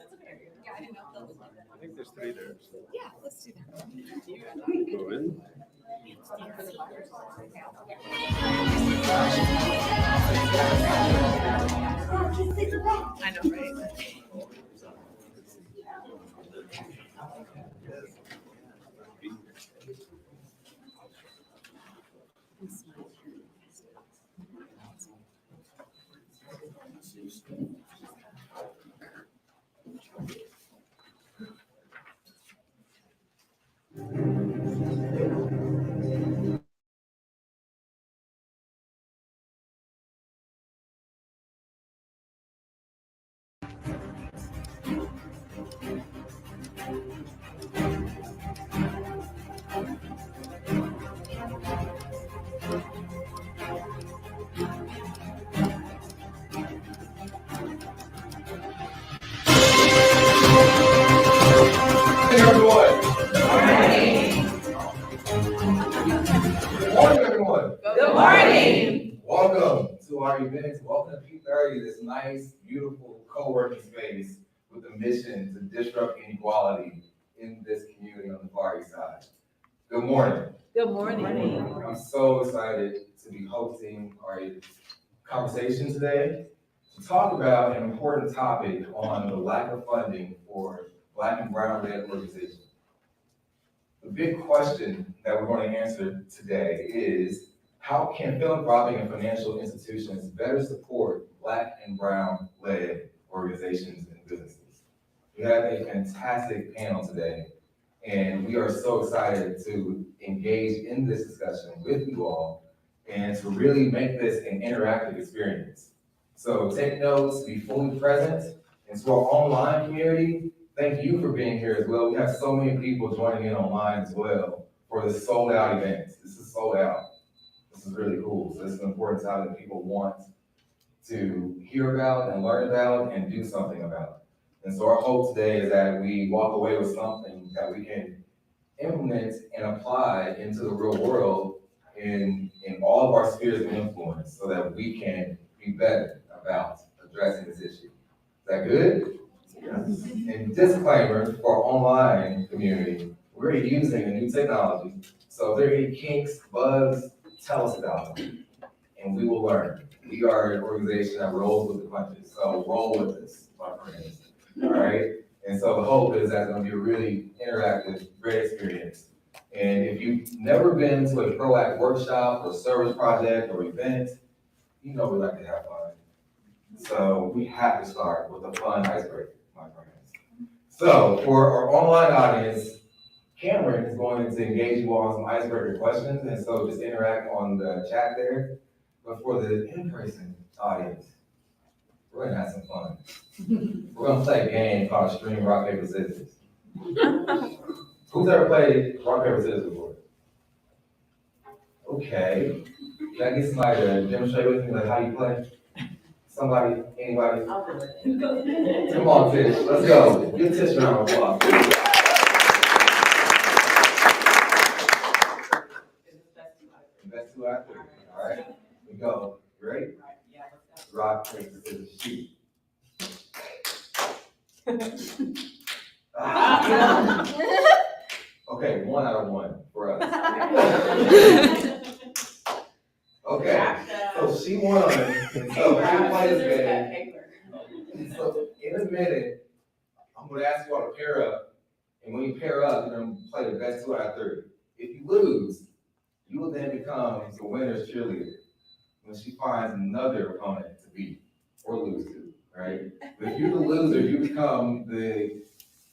Yeah, I didn't know if they'll look like that. I think there's 3 there. So. Yeah, let's do that. Go in. I know, right? Good morning, everyone. Good morning. Welcome to our event. Welcome to P30, this nice, beautiful co-working space with a mission to disrupt inequality in this community on the Far East Side. Good morning. Good morning. I'm so excited to be hosting our conversation today to talk about an important topic on the lack of funding for Black and Brown-led organizations. The big question that we're going to answer today is, how can philanthropic and financial institutions better support Black and Brown-led organizations and businesses? We have a fantastic panel today, and we are so excited to engage in this discussion with you all and to really make this an interactive experience. So take notes, be fully present, and to our online community, thank you for being here as well. We have so many people joining in online as well for this sold out event. This is sold out. This is really cool. So this is an important time that people want to hear about and learn about and do something about. And so our hope today is that we walk away with something that we can implement and apply into the real world in all of our spheres of influence so that we can be better about addressing this issue. Is that good? Yes. And disclaimer for our online community, we're using a new technology. So if there are any kinks, bugs, tell us about them, and we will learn. We are an organization that rolls with the punches, so roll with us, my friends. All right? And so the hope is that it's going to be a really interactive, great experience. And if you've never been to a ProAct workshop or service project or event, you know we like to have fun. So we have to start with a fun icebreaker, my friends. So for our online audience, Cameron is going to engage you all on some icebreaker questions, and so just interact on the chat there. But for the in-person audience, we're gonna have some fun. We're gonna play a game called String Rock Paper Scissors. Who's ever played Rock Paper Scissors before? Okay. Can I get somebody to demonstrate with me like how you play? Somebody, anybody? I'll do it. Come on, Tish, let's go. Give Tish a round of applause. Best two out of three. All right, here we go. You ready? Yeah, let's go. Rock, paper, scissors, shoot. Ah. Okay, 1 out of 1 for us. Okay, so she won, and so we're gonna play this game. So in a minute, I'm gonna ask you all to pair up, and when you pair up, you're gonna play the best 2 out of 3. If you lose, you will then become the winner's cheerleader when she finds another opponent to beat or lose to, right? But if you're the loser, you become the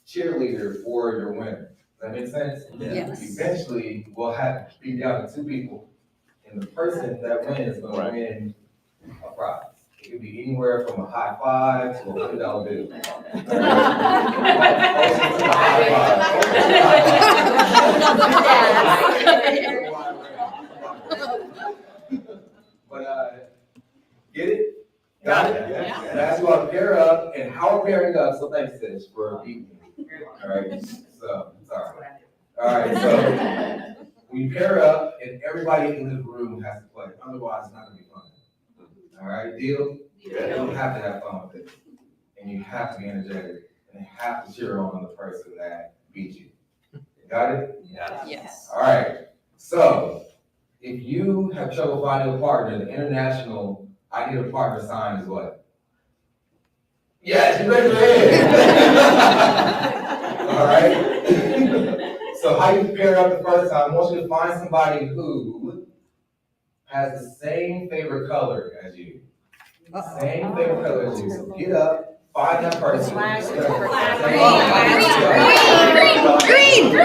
cheerleader for your winner. Does that make sense? Yes. Eventually, we'll have to be down to 2 people, and the person that wins is going to win a prize. It could be anywhere from a high five to a $100 bill. But get it? Got it? Yeah. And as you all pair up, and how we're pairing up, so thanks, Tish, for beating me. All right, so, sorry. All right, so when you pair up, and everybody in this room has to play, otherwise it's not gonna be fun. All right, deal? You have to have fun with it, and you have to be energetic. and have to cheer on the person that beat you. Got it? Yes. All right. So if you have trouble finding a partner, the international I need a partner sign is what? Yes, you raised your hand. All right. So how you pair up the first time? I want you to find somebody who has the same favorite color as you. Same favorite color as you. So get up, find that person. Green.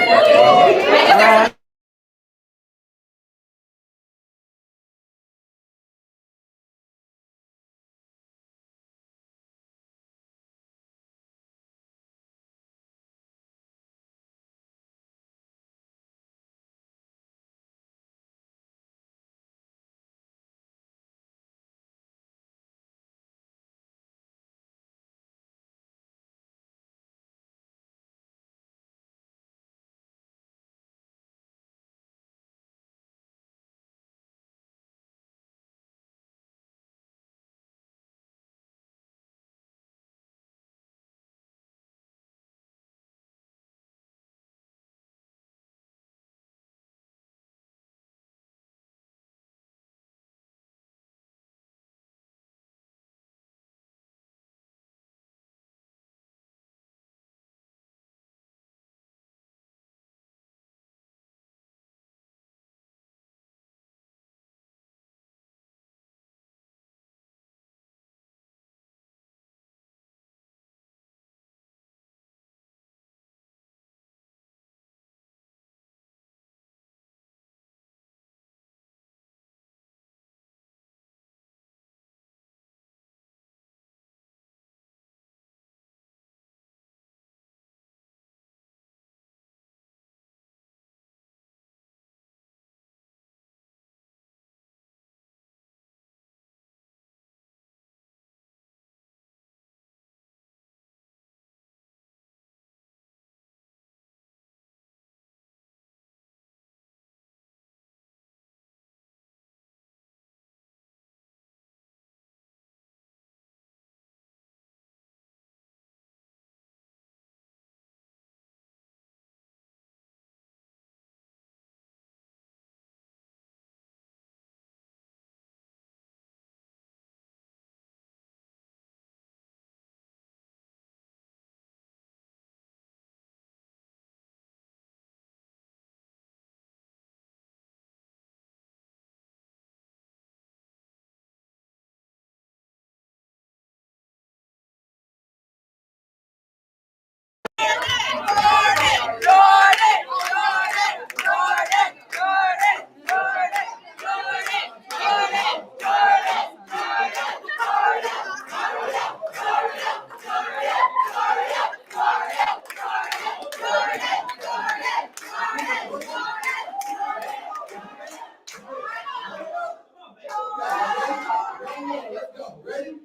Ready?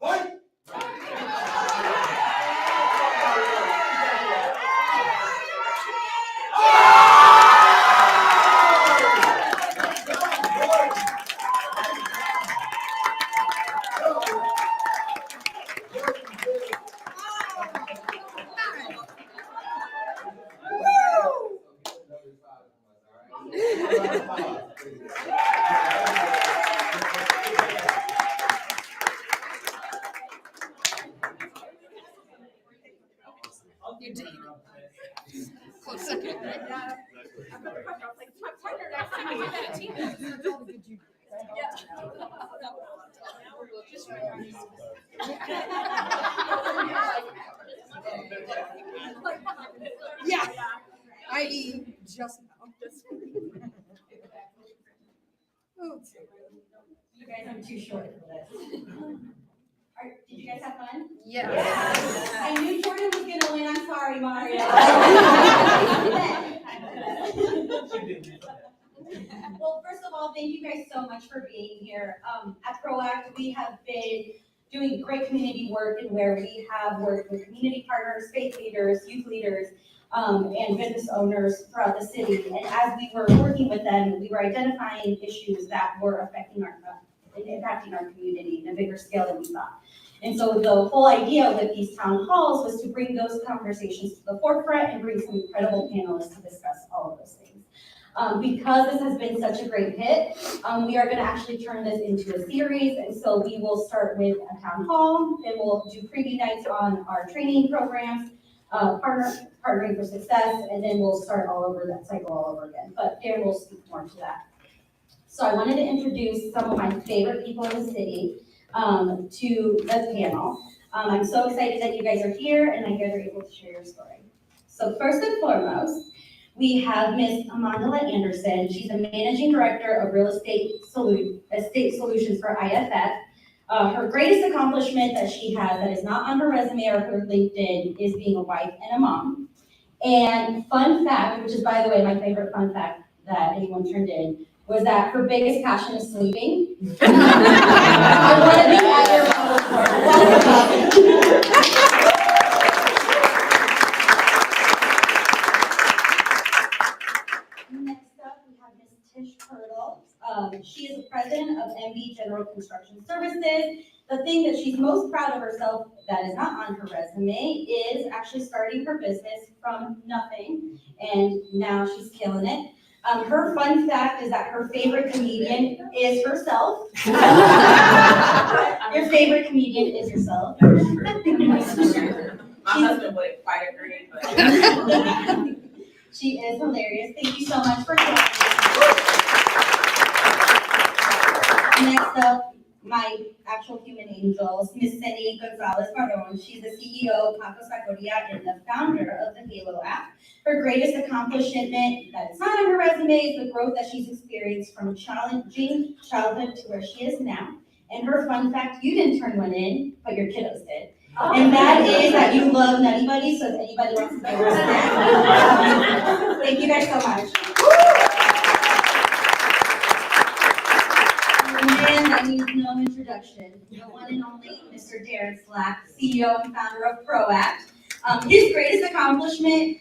Fight! You did. Close second, right? Yeah. I.e. just now. Oops. You guys are too short for this. Did you guys have fun? Yes. I knew Jordan was gonna win. I'm sorry, Mario. Well, first of all, thank you guys so much for being here. At ProAct, we have been doing great community work in where we have worked with community partners, faith leaders, youth leaders, and business owners throughout the city. And as we were working with them, we were identifying issues that were impacting our community in a bigger scale than we thought. And so the whole idea with these town halls was to bring those conversations to the forefront and bring some incredible panelists to discuss all of those things. Because this has been such a great hit, we are gonna actually turn this into a series, and so we will start with a town hall, then we'll do preview nights on our training programs, partnering for success, and then we'll start all over that cycle all over again, but Darren will speak more to that. So I wanted to introduce some of my favorite people in the city to the panel. I'm so excited that you guys are here and that you guys are able to share your story. So first and foremost, we have Ms. Amanda Anderson. She's a managing director of real estate solutions for IFF. Her greatest accomplishment that she has that is not on her resume or her LinkedIn is being a wife and a mom. And fun fact, which is by the way my favorite fun fact that anyone turned in, was that her biggest passion is sleeping. I want to be at your welcome. Next up, we have Ms. Tish Hurdle. She is the president of MB General Construction Services. The thing that she's most proud of herself that is not on her resume is actually starting her business from nothing, and now she's killing it. Her fun fact is that her favorite comedian is herself. Your favorite comedian is yourself. My husband wouldn't quite agree, but. She is hilarious. Thank you so much for joining us. Next up, my actual human angels, Miss Cindy Gonzalez-Pardon. She's the CEO of Paco Sacoria and the founder of the Halo app. Her greatest accomplishment that is not on her resume is the growth that she's experienced from challenging childhood to where she is now. And her fun fact, you didn't turn one in, but your kiddos did. And that is that you love Nutty Buddies, so if anybody wants to give her a snack. Thank you guys so much. And that needs no introduction. The one and only Mr. Darren Slack, CEO and founder of ProAct. His greatest accomplishment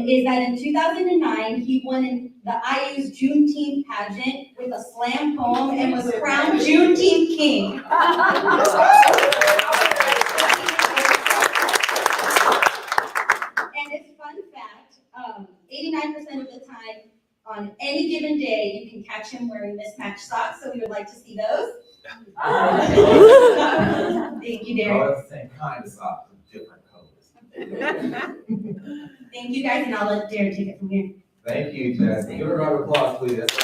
is that in 2009, he won the IU's Juneteenth pageant with a slam poem and was crowned Juneteenth King. And it's fun fact, 89% of the time, on any given day, you can catch him wearing mismatched socks, so we would like to see those. Thank you, Darren. All the same kind of socks with different colors. Thank you guys, and I'll let Darren take it from here. Thank you, Jess. Give her a round of applause, please. That's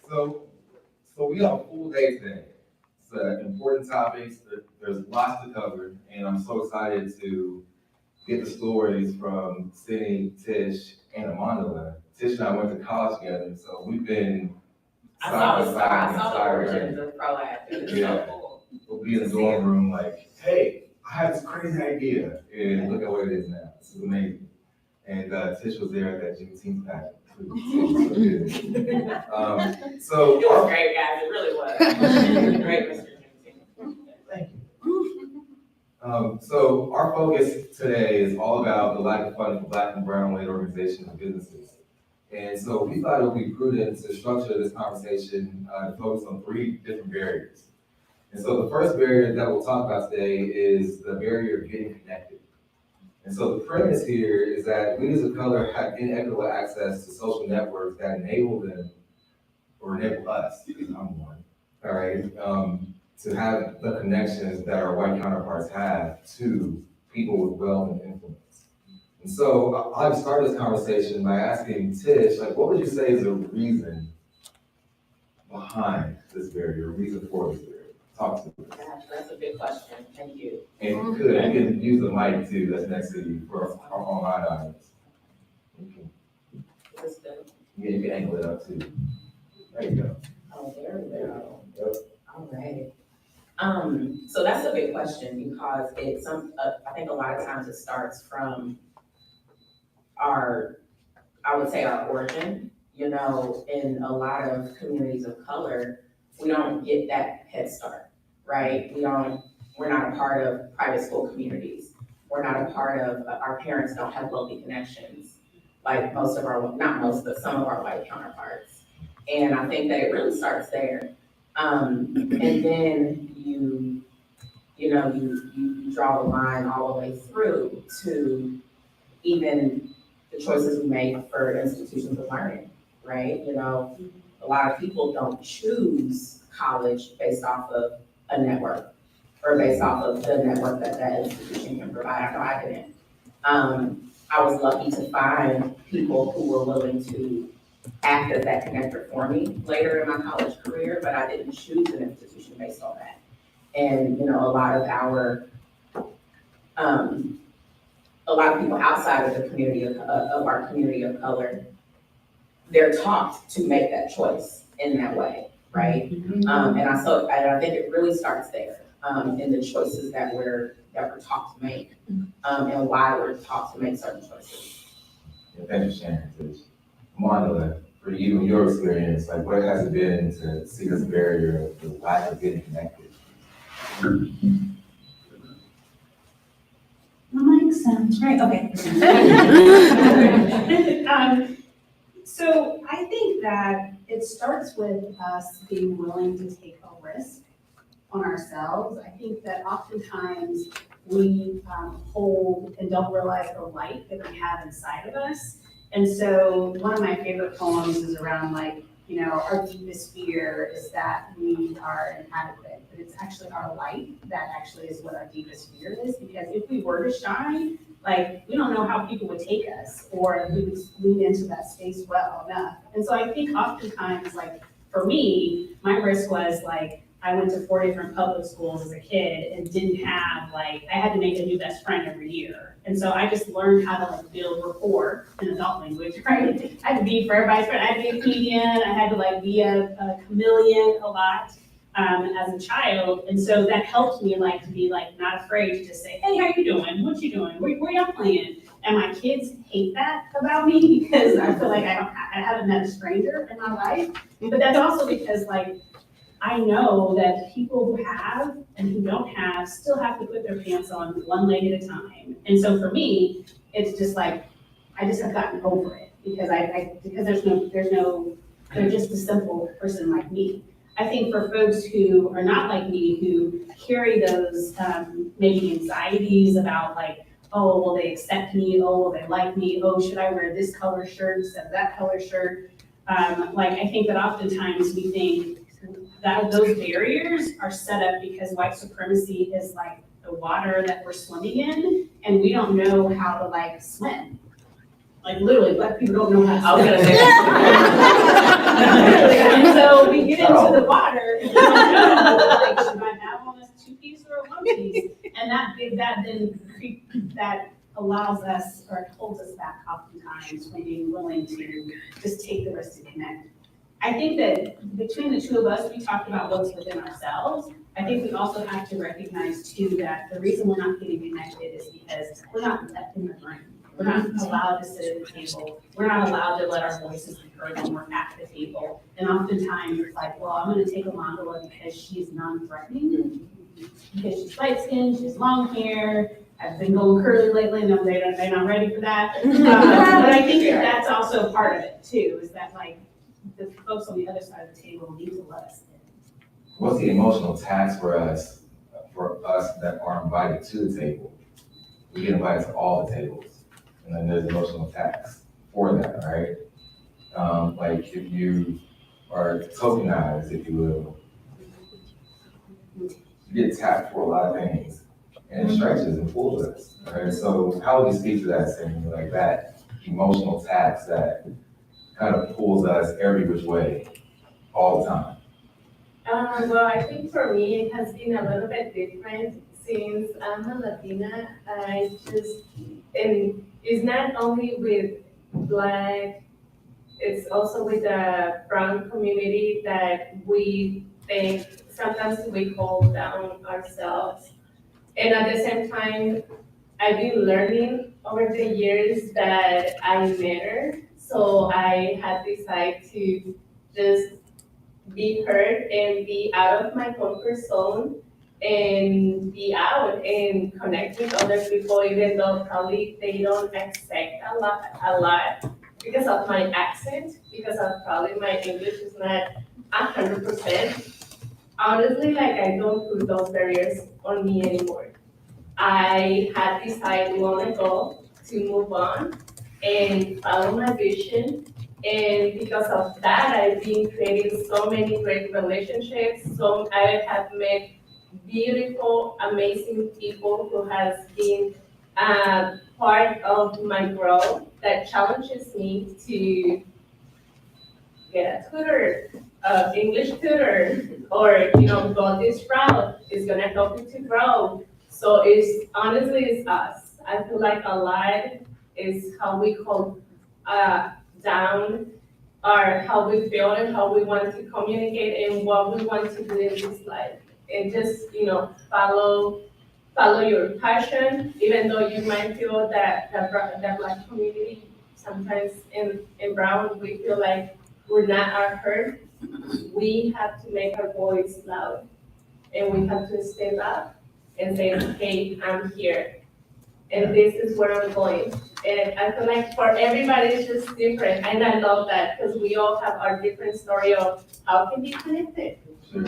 so we have a full day today. It's important topics. There's lots to cover, and I'm so excited to get the stories from Cindy, Tish, and Amanda. Tish and I went to college together, so we've been side by side the entire day. Yeah. We'll be in the dorm room like, hey, I have this crazy idea, and look at what it is now. This is amazing. And Tish was there at that Juneteenth pageant too. So It was great, guys. It really was. Great, Mr. Juneteenth. Thank you. So our focus today is all about the lack of funding for Black and brown-led organizations and businesses. And so we thought it would be prudent to structure this conversation to focus on 3 different barriers. And so the first barrier that we'll talk about today is the barrier of getting connected. And so the premise here is that leaders of color have inequitable access to social networks that enable them, or enable us, because I'm one, all right, to have the connections that our white counterparts have to people with wealth and influence. And so I'll start this conversation by asking Tish, like, what would you say is the reason behind this barrier, reason for this barrier? Talk to me. Gosh, that's a big question. Thank you. And you can use the mic too that's next to you for our online audience. Is this good? Yeah, you can angle it up too. There you go. Oh, there we go. Yep. All right. So that's a big question because it's I think a lot of times it starts from I would say our origin. You know, in a lot of communities of color, we don't get that head start, right? We're not a part of private school communities. We're not a part of, our parents don't have wealthy connections, like some of our white counterparts. And I think that it really starts there. And then you draw the line all the way through to even the choices we make for institutions of learning, right? A lot of people don't choose college based off of a network or based off of the network that that institution can provide. I know I didn't. I was lucky to find people who were willing to act as that connector for me later in my college career, but I didn't choose an institution based on that. And, a lot of people outside of the community of our community of color, they're taught to make that choice in that way, right? And I think it really starts there, in the choices that we're taught to make, and why we're taught to make certain choices. Yeah, thanks for sharing, Tish. Marla, for you and your experience, like what has it been to see this barrier of the lack of getting connected? My mic sounds right, okay. So I think that it starts with us being willing to take a risk on ourselves. I think that oftentimes we hold and don't realize the light that we have inside of us. And so one of my favorite poems is around our deepest fear is that we are inadequate, but it's actually our light that actually is what our deepest fear is, because if we were to shine, we don't know how people would take us, or if we would lean into that space well enough. And so I think oftentimes, for me, my risk was I went to 4 different public schools as a kid and didn't have, I had to make a new best friend every year. And so I just learned how to build rapport in adult language, right? I had to be for everybody's friend. I had to be a comedian. I had to be a chameleon a lot as a child. And so that helped me to be not afraid to just say, hey, how you doing? What you doing? Where y'all playing? And my kids hate that about me because I feel like I haven't met a stranger in my life. But that's also because I know that people who have and who don't have still have to put their pants on one leg at a time. And so for me, it's just I just have gotten over it because because they're just a simple person like me. I think for folks who are not like me, who carry those maybe anxieties about oh, will they accept me? Oh, will they like me? Oh, should I wear this color shirt instead of that color shirt? I think that oftentimes we think that those barriers are set up because white supremacy is the water that we're swimming in, and we don't know how to swim. Literally, black people don't know how to swim. And so we get into the water and we don't know, should I have on a 2-piece or a 1-piece? And that allows us or holds us back oftentimes from being willing to just take the risk to connect. I think that between the two of us, we talked about what's within ourselves. I think we also have to recognize too that the reason we're not getting connected is because we're not let in the room. We're not allowed to sit at the table. We're not allowed to let our voices be heard when we're at the table. And oftentimes it's well, I'm gonna take Alondra because she's non-threatening, because she's light-skinned, she's long hair. I've been going curly lately, no, they're not ready for that. But I think that's also part of it too, is that the folks on the other side of the table need to let us in. What's the emotional tax for us that are invited to the table? We get invited to all the tables, and then there's emotional tax for that, right? If you are tokenized, if you will, you get tapped for a lot of things, and it stretches and pulls us, right? So how would you speak to that, saying that emotional tax that kind of pulls us every which way all the time? Well, I think for me, it has been a little bit different since I'm a Latina. And it's not only with Black, it's also with the brown community that we think sometimes we hold down ourselves. And at the same time, I've been learning over the years that I matter. So I had decided to just be heard and be out of my comfort zone and be out and connect with other people, even though probably they don't expect a lot. because of my accent, because of probably my English is not 100%. Honestly, like I don't put those barriers on me anymore. I had decided long ago to move on and follow my vision. And because of that, I've been creating so many great relationships. So I have met beautiful, amazing people who has been part of my growth that challenges me to get a tutor, English tutor, or go this route is gonna help you to grow. So it's honestly it's us. I feel like a lot is how we hold down or how we feel and how we want to communicate and what we want to do in this life. And just follow your passion, even though you might feel that the Black community sometimes in Brown we feel like we're not heard. We have to make our voice loud and we have to step up and say, hey, I'm here and this is where I'm going. And I feel like for everybody it's just different and I love that because we all have our different story of how can be connected. Sure.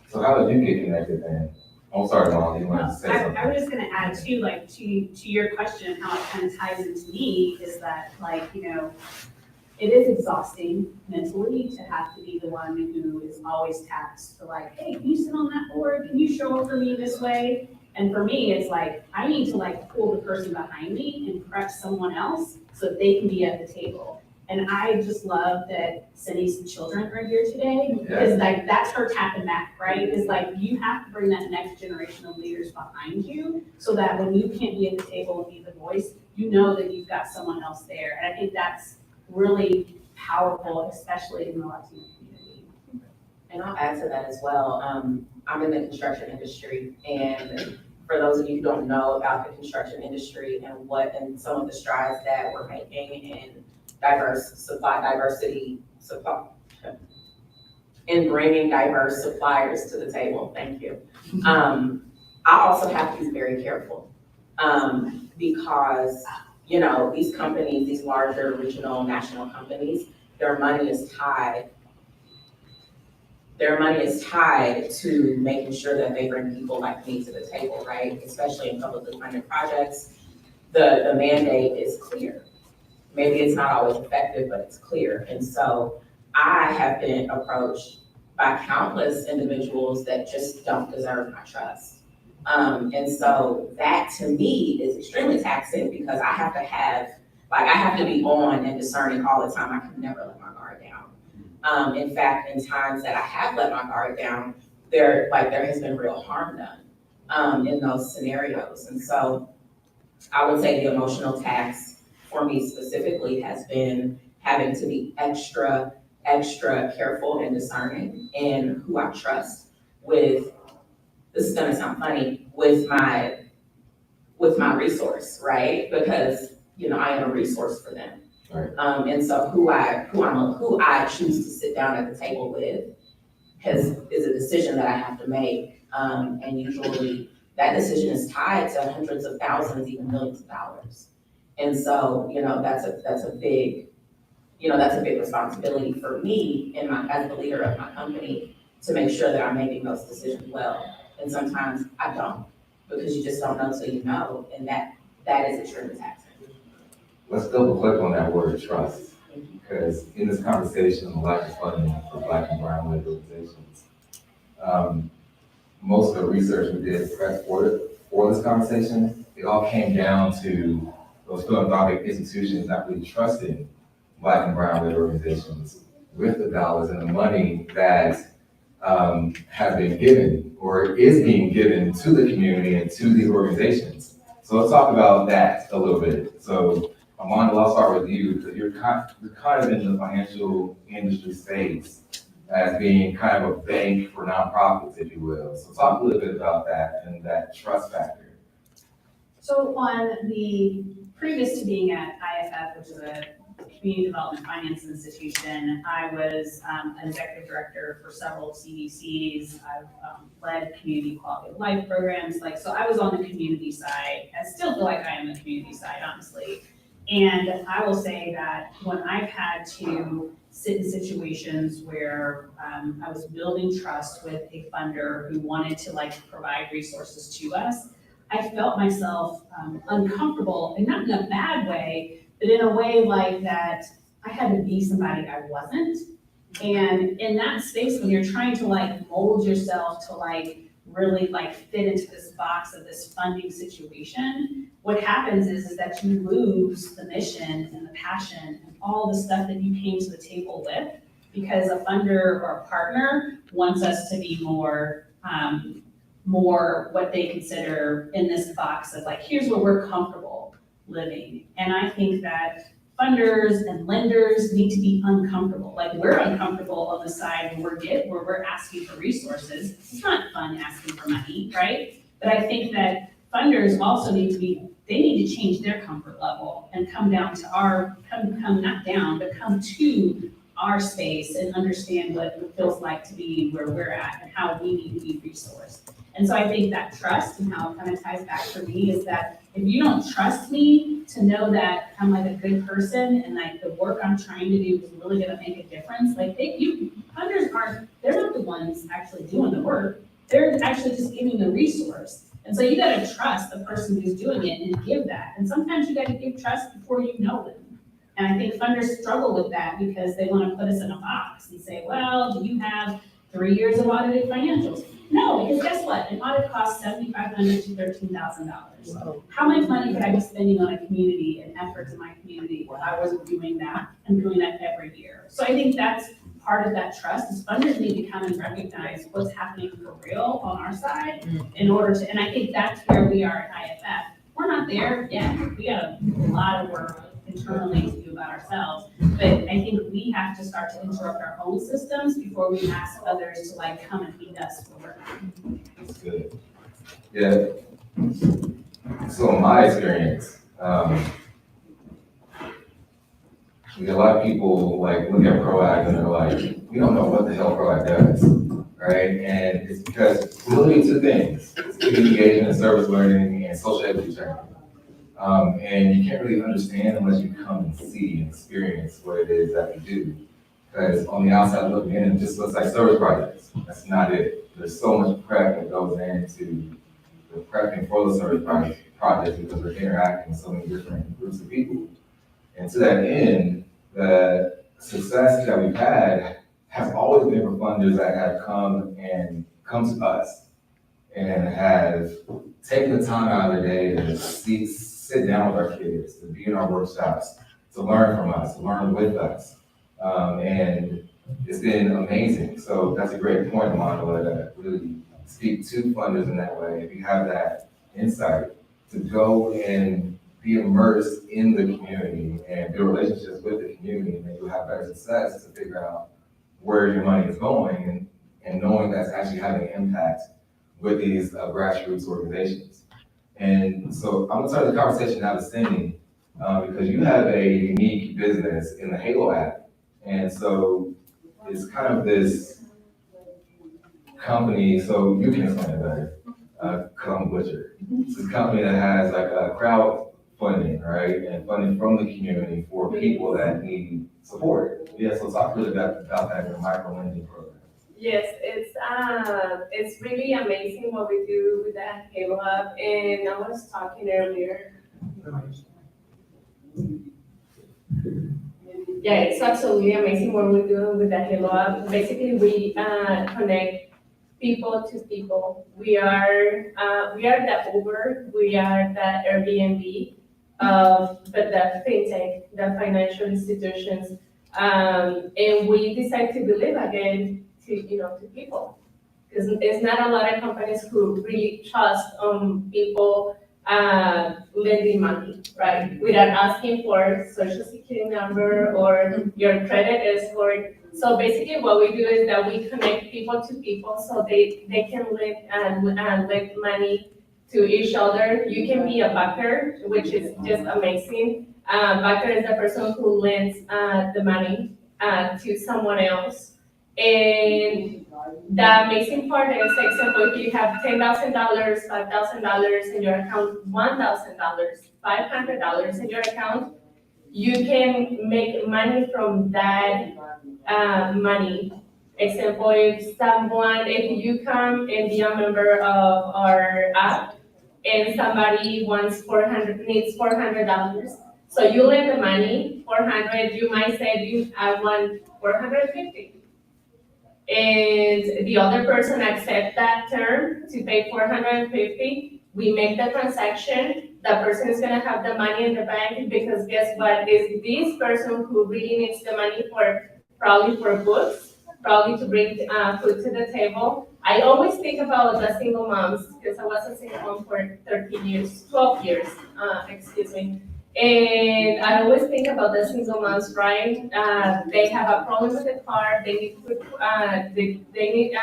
So how did you get connected then? I'm sorry, Mom, you wanted to say something? I was just gonna add too, like, to your question, how it kind of ties into me is that, like, it is exhausting mentally to have to be the one who is always tasked to like, hey, can you sit on that board? Can you show up for me this way? And for me, it's like, I need to like pull the person behind me and prep someone else so that they can be at the table. And I just love that Cindy's children are here today because like that's her tapping back, right? It's like you have to bring that next generation of leaders behind you so that when you can't be at the table and be the voice, you know that you've got someone else there. And I think that's really powerful, especially in the Latino community. And I'll add to that as well. I'm in the construction industry, and for those of you who don't know about the construction industry and some of the strides that we're making in in bringing diverse suppliers to the table. Thank you. I also have to be very careful because these companies, these larger regional national companies, their money is tied to making sure that they bring people like me to the table, right? Especially in publicly funded projects, the mandate is clear. Maybe it's not always effective, but it's clear. And so I have been approached by countless individuals that just don't deserve my trust. And so that to me is extremely taxing because I have to be on and discerning all the time. I can never let my guard down. In fact, in times that I have let my guard down, there has been real harm done in those scenarios. And so I would say the emotional tax for me specifically has been having to be extra careful and discerning in who I trust with, this is gonna sound funny, with my resource, right? Because, I am a resource for them. Right. And so who I choose to sit down at the table with is a decision that I have to make. And usually that decision is tied to hundreds of thousands, even millions of dollars. And so, that's a big responsibility for me as the leader of my company to make sure that I'm making those decisions well. And sometimes I don't, because you just don't know till you know, and that is extremely taxing. Let's double click on that word trust, because in this conversation on the lack of funding for Black and Brown-led organizations, most of the research we did for this conversation, it all came down to those philanthropic institutions not really trusting Black and Brown-led organizations with the dollars and the money that has been given or is being given to the community and to these organizations. So let's talk about that a little bit. So Amanda, I'll start with you, because you're kind of in the financial industry space as being kind of a bank for nonprofits, if you will. So talk a little bit about that and that trust factor. So on the previous to being at IFF, which is a community development finance institution, I was an executive director for several CDCs. I've led community quality of life programs. So I was on the community side. I still feel like I am the community side, honestly. And I will say that when I've had to sit in situations where I was building trust with a funder who wanted to provide resources to us, I felt myself uncomfortable, and not in a bad way, but in a way like that I had to be somebody I wasn't. And in that space, when you're trying to mold yourself to really fit into this box of this funding situation, what happens is that you lose the mission and the passion and all the stuff that you came to the table with, because a funder or a partner wants us to be more what they consider in this box of here's where we're comfortable living. And I think that funders and lenders need to be uncomfortable. We're uncomfortable on the side where we're asking for resources. It's not fun asking for money, right? But I think that funders also need to change their comfort level and come not down, but come to our space and understand what it feels like to be where we're at and how we need to be resourced. And so I think that trust, and how it kind of ties back for me, is that if you don't trust me to know that I'm a good person and the work I'm trying to do is really gonna make a difference, funders they're not the ones actually doing the work. They're actually just giving the resource. And so you gotta trust the person who's doing it and give that. And sometimes you gotta give trust before you know them. And I think funders struggle with that because they wanna put us in a box and say, well, do you have 3 years of audited financials? No, because guess what? An audit costs $7,500 to $13,000. How much money could I be spending on a community and efforts in my community if I wasn't doing that and doing that every year? So I think that's part of that trust, is funders need to come and recognize what's happening for real on our side in order to, and I think that's where we are at IFF. We're not there yet. We got a lot of work internally to do about ourselves, but I think we have to start to interrupt our own systems before we ask others to come and feed us for work. That's good. Yeah. So in my experience, we get a lot of people look at PROACT and they're we don't know what the hell PROACT does, right? And it's because we only do two things: it's community engagement and service learning and social equity training. And you can't really understand unless you come and see and experience what it is that we do. Because on the outside looking in, it just looks like service projects. That's not it. There's so much prep that goes into the prepping for the service projects because we're interacting with so many different groups of people. And to that end, the success that we've had has always been for funders that have come to us and have taken the time out of their day to sit down with our kids, to be in our workshops, to learn from us, to learn with us. And it's been amazing. So that's a great point, Monica, to really speak to funders in that way. If you have that insight to go and be immersed in the community and build relationships with the community, and then you'll have better success to figure out where your money is going and knowing that's actually having an impact with these grassroots organizations. And so I'm gonna turn the conversation now to Cindy, because you have a unique business in the Halo app. And so it's kind of this company, so you can explain it better, because I'm a butcher. It's this company that has a crowdfunding, right? And funding from the community for people that need support. Yeah, so talk a little bit about that, your micro lending program. Yes, it's really amazing what we do with that Halo Hub, and I was talking earlier. Yeah, it's absolutely amazing what we're doing with the Halo Hub. Basically, we connect people to people. We are the Uber, we are the Airbnb, but the fintech, the financial institutions, and we decide to believe again to people. Because there's not a lot of companies who really trust people lending money, right? Without asking for social security number or your credit score. So basically what we do is that we connect people to people so they can lend money to each other. You can be a backer, which is just amazing. Backer is the person who lends the money to someone else. And the amazing part is, for example, if you have $10,000, $5,000 in your account, $1,000, $500 in your account, you can make money from that money. Example, if you come and be a member of our app, and somebody needs $400. So you lend the money, 400, you might say, I want 450. And the other person accept that term to pay 450, we make the transaction, the person is gonna have the money in the bank, because guess what, is this person who really needs the money probably for books, probably to bring food to the table. I always think about the single moms, because I was a single mom for 12 years, excuse me. And I always think about the single moms, right? They have a problem with the car, they need food, they need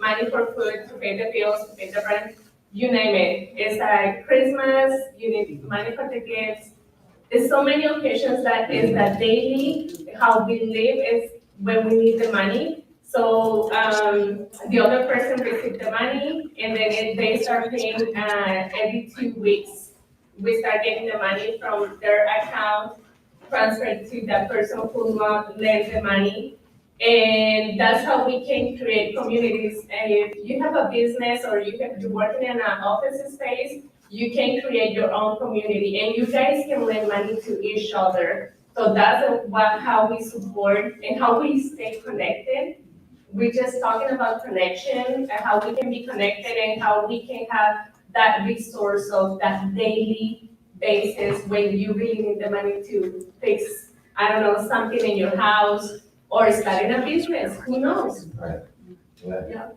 money for food, to pay the bills, to pay the rent, you name it. It's like Christmas, you need money for the gifts. There's so many occasions that is that daily, how we live is when we need the money. So the other person receives the money, and then they start paying every 2 weeks. We start getting the money from their account, transferred to the person who lent the money. And that's how we can create communities. And if you have a business or you're working in an office space, you can create your own community, and you guys can lend money to each other. So that's how we support and how we stay connected. We're just talking about connection and how we can be connected and how we can have that resource of that daily basis when you really need the money to fix, I don't know, something in your house or starting a business, who knows? Right. Yeah.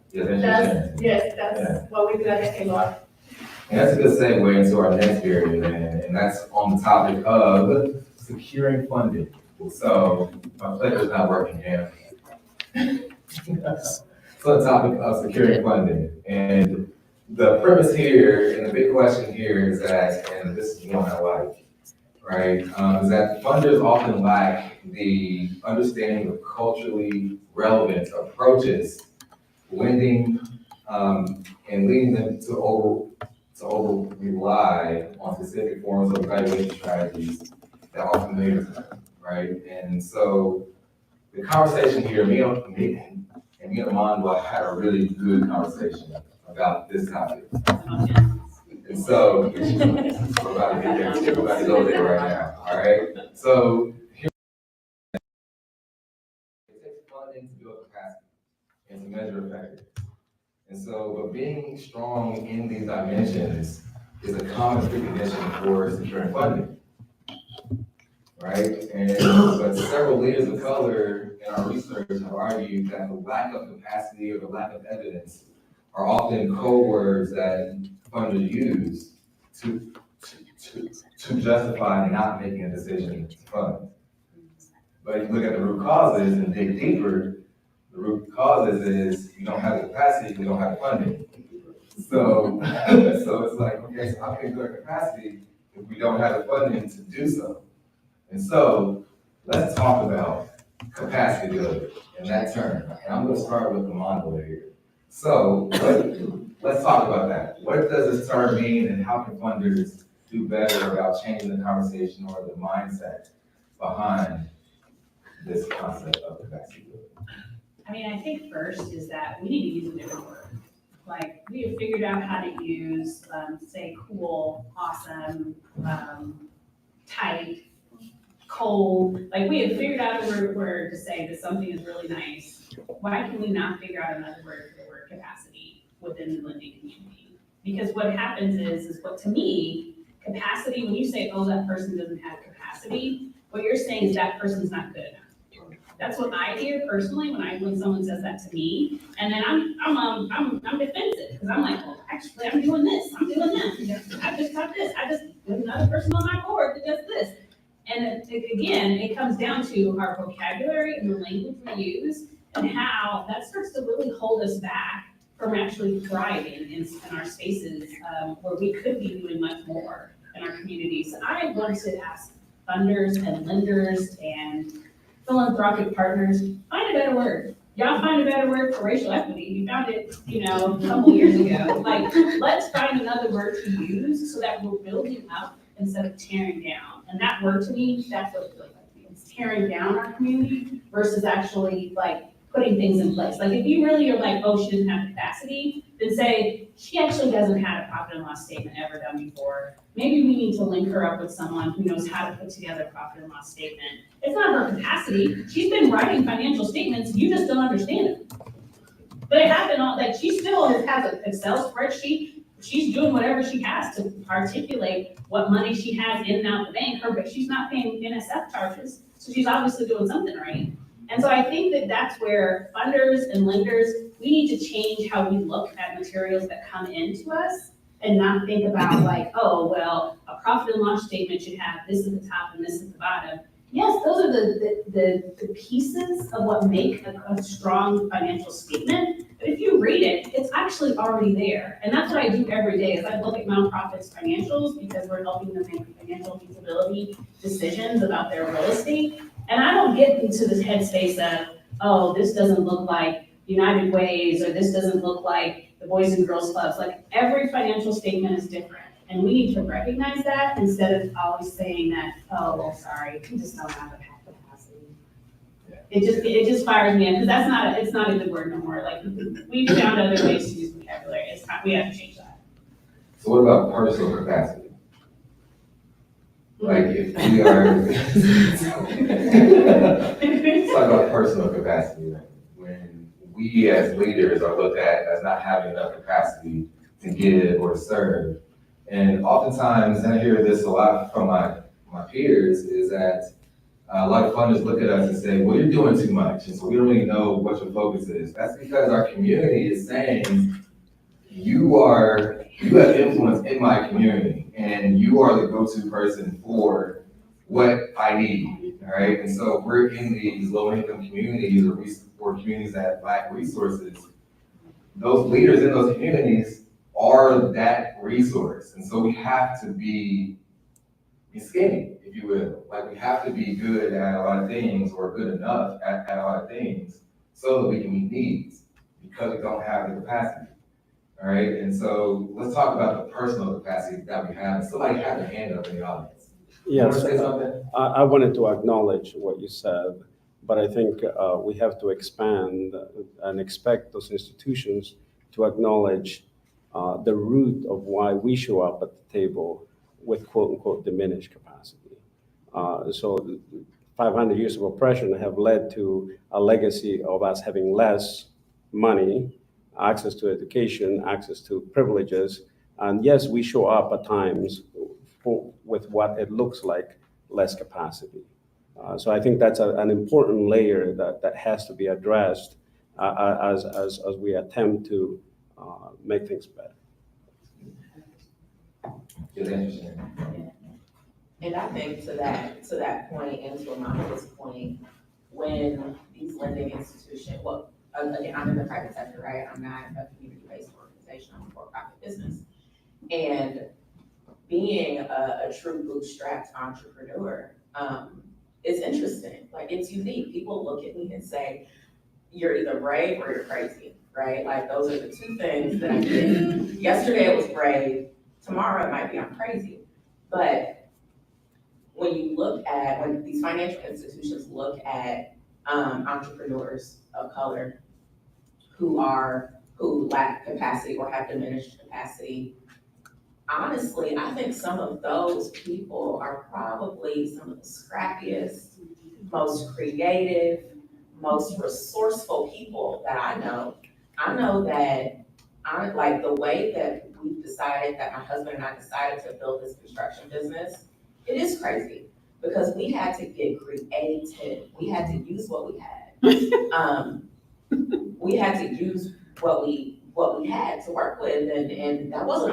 Yes, That's what we do at the K-Law. and that's a good segue into our next area, and that's on the topic of securing funding. So my clicker's not working here. So the topic of securing funding, and the premise here, and the big question here is that, and this is one I like, right, is that funders often lack the understanding of culturally relevant approaches, lending, and leading them to over rely on specific forms of evaluation strategies that are familiar to them, right? And so the conversation here, me and Amanda had a really good conversation about this topic. And so, we're about to get there, we're about to go there right now, all right? So, here, it takes funding to build capacity and to measure effectiveness. And so, but being strong in these dimensions is a common precondition for securing funding, right? And but several leaders of color in our research have argued that the lack of capacity or the lack of evidence are often code words that funders use to justify not making a decision to fund. But if you look at the root causes and dig deeper, the root causes is you don't have the capacity, you don't have funding. So, so it's like, okay, so how can we build capacity if we don't have the funding to do so? And so, let's talk about capacity building in that term. And I'm gonna start with the model here. So, let's talk about that. What does this term mean, and how can funders do better about changing the conversation or the mindset behind this concept of capacity building? I mean, I think first is that we need to use a different word. Like, we have figured out how to use, say, cool, awesome, tight, cold. Like, we have figured out a word to say that something is really nice. Why can we not figure out another word for the word capacity within the lending community? Because what happens is what, to me, capacity, when you say, oh, that person doesn't have capacity, what you're saying is that person's not good enough. That's what I hear personally when someone says that to me, and then I'm defensive, because I'm like, well, actually, I'm doing this, I'm doing that, I just got this, I just put another person on my board that does this. And again, it comes down to our vocabulary and the language we use, and how that starts to really hold us back from actually thriving in our spaces, where we could be doing much more in our communities. I want to ask funders and lenders and philanthropic partners, find a better word. Y'all find a better word for racial equity. You found it, a couple years ago. Like, let's find another word to use so that we're building up instead of tearing down. And that word to me, that's what it feels like to me. It's tearing down our community versus actually like putting things in place. Like if you really are like, oh, she doesn't have capacity, then say, she actually hasn't had a profit and loss statement ever done before. Maybe we need to link her up with someone who knows how to put together a profit and loss statement. It's not her capacity. She's been writing financial statements, you just don't understand it. But it happened all, like she still has an Excel spreadsheet. She's doing whatever she has to articulate what money she has in and out the bank, but she's not paying NSF charges. So she's obviously doing something right. And so I think that that's where funders and lenders, we need to change how we look at materials that come into us and not think about like, oh, well, a profit and loss statement should have this at the top and this at the bottom. Yes, those are the pieces of what make a strong financial statement. But if you read it, it's actually already there. And that's what I do every day is I look at nonprofits' financials because we're helping them make financial feasibility decisions about their real estate. And I don't get into this headspace of, oh, this doesn't look like United Ways, or this doesn't look like the Boys and Girls Clubs. Like every financial statement is different. And we need to recognize that instead of always saying that, oh, well, sorry, we just don't have the capacity. It just fires me up, because it's not a good word no more. Like we found other ways to use vocabulary. We have to change that. So what about personal capacity? Like if we are, let's talk about personal capacity. Right? When we as leaders are looked at as not having enough capacity to give or serve, and oftentimes, and I hear this a lot from my peers, is that a lot of funders look at us and say, well, you're doing too much, and so we don't really know what your focus is. That's because our community is saying, you have influence in my community, and you are the go-to person for what I need, all right? And so we're in these low-income communities or communities that lack resources. Those leaders in those communities are that resource. And so we have to be skinny, if you will. Like we have to be good at a lot of things, or good enough at a lot of things, so that we can meet needs, because we don't have the capacity. All right, and so let's talk about the personal capacity that we have. Somebody had their hand up in the audience. You want to say something? I wanted to acknowledge what you said, but I think we have to expand and expect those institutions to acknowledge the root of why we show up at the table with quote unquote diminished capacity. So 500 years of oppression have led to a legacy of us having less money, access to education, access to privileges. And yes, we show up at times with what it looks like less capacity. So I think that's an important layer that has to be addressed as we attempt to make things better. It's interesting. And I think to that point, and to Amanda's point, when these lending institutions, well, again, I'm in the private sector, right? I'm not a community-based organization, I'm a for-profit business. And being a true bootstrapped entrepreneur is interesting. Like, it's unique. People look at me and say, you're either brave or you're crazy, right? Like, those are the two things that I did. Yesterday it was brave, tomorrow it might be I'm crazy. But when these financial institutions look at entrepreneurs of color who lack capacity or have diminished capacity, honestly, I think some of those people are probably some of the scrappiest, most creative, most resourceful people that I know. I know that like the way that we've decided, that my husband and I decided to build this construction business, it is crazy because we had to get creative. We had to use what we had. We had to use what we had to work with, and that was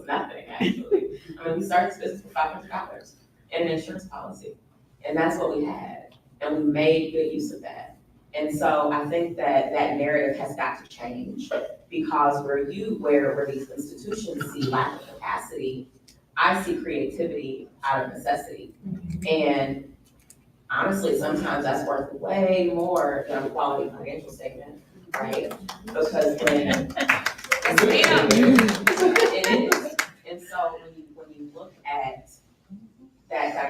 nothing actually. I mean, we started this business for $500 and an insurance policy, and that's what we had, and we made good use of that. And so I think that narrative has got to change, because where these institutions see lack of capacity, I see creativity out of necessity. And honestly, sometimes that's worth way more than a quality financial statement, right? Because it is. And so when you look at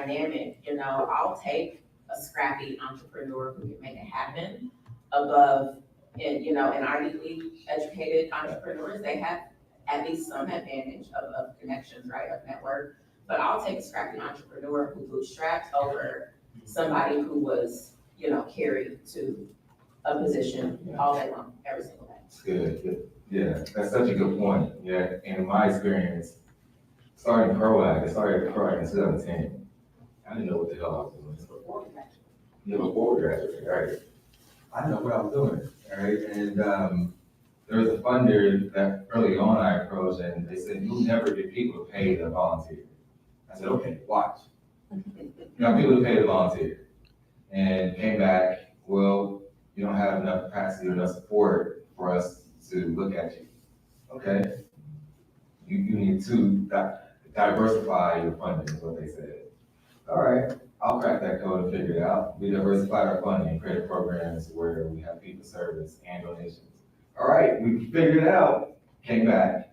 dynamic, you know, I'll take a scrappy entrepreneur who can make it happen above, and, you know, and Ivy League educated entrepreneurs, they have at least some advantage of connections, right, of network. But I'll take a scrappy entrepreneur who bootstrapped over somebody who was, you know, carried to a position all day long, every single day. It's good. Yeah, that's such a good point. Yeah, and in my experience, starting Proact, I started Proact in 2010. I didn't know what the hell I was doing. Yeah, before we graduated, right? I didn't know what I was doing, all right? And there was a funder that early on I approached, and they said, "You'll never get people to pay to volunteer." I said, "Okay, watch. You know, people to pay to volunteer." And came back, "Well, you don't have enough capacity or enough support for us to look at you." Okay, you need to diversify your funding, is what they said. All right, I'll crack that code and figure it out. We diversified our funding, created programs where we have fee for service and donations. All right, we figured it out, came back.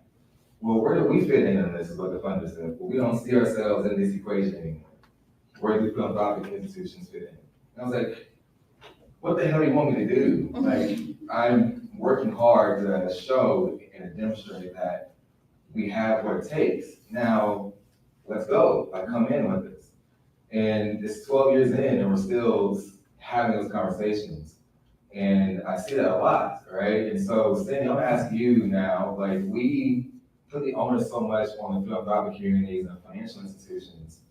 Well, where do we fit in on this, is what the funder said. Well, we don't see ourselves in this equation anymore. Where do philanthropic institutions fit in? And I was like, what the hell do you want me to do? Like, I'm working hard to show and demonstrate that we have what it takes. Now, let's go, like, come in with this. And it's 12 years in and we're still having those conversations. And I see that a lot, right? And so, Cindy, I'm gonna ask you now, like, we put the onus so much on the philanthropic communities and financial institutions.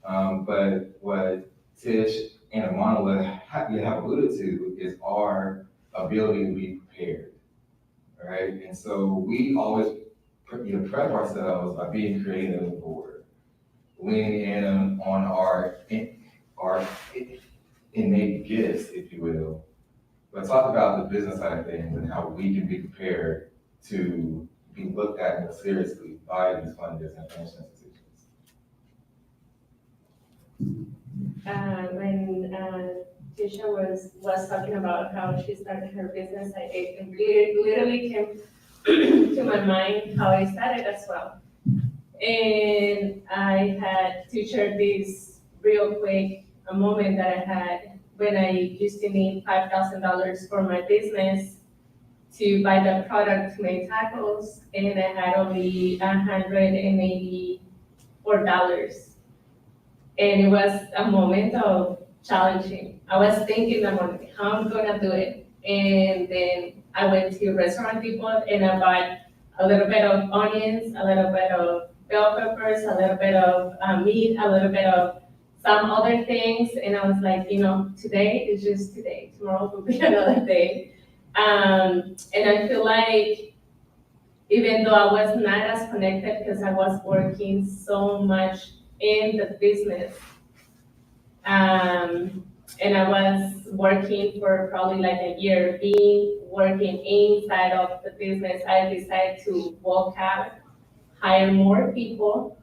But what Tish and Amanda have alluded to is our ability to be prepared, right? And so we always prep ourselves by being creative and bored, leaning in on our innate gifts, if you will. But talk about the business side of things and how we can be prepared to be looked at more seriously by these funders and financial institutions. When Tisha was talking about how she started her business, it literally came to my mind how I started as well. And I had to share this real quick, a moment that I had when I used to need $5,000 for my business to buy the product to make tacos, and I had only $184. And it was a moment of challenging. I was thinking about how I'm gonna do it. And then I went to Restaurant Depot and I bought a little bit of onions, a little bit of bell peppers, a little bit of meat, a little bit of some other things. And I was like, you know, today is just today. Tomorrow will be another day. And I feel like even though I was not as connected because I was working so much in the business, and I was working for probably like a year, working inside of the business, I decided to walk out, hire more people,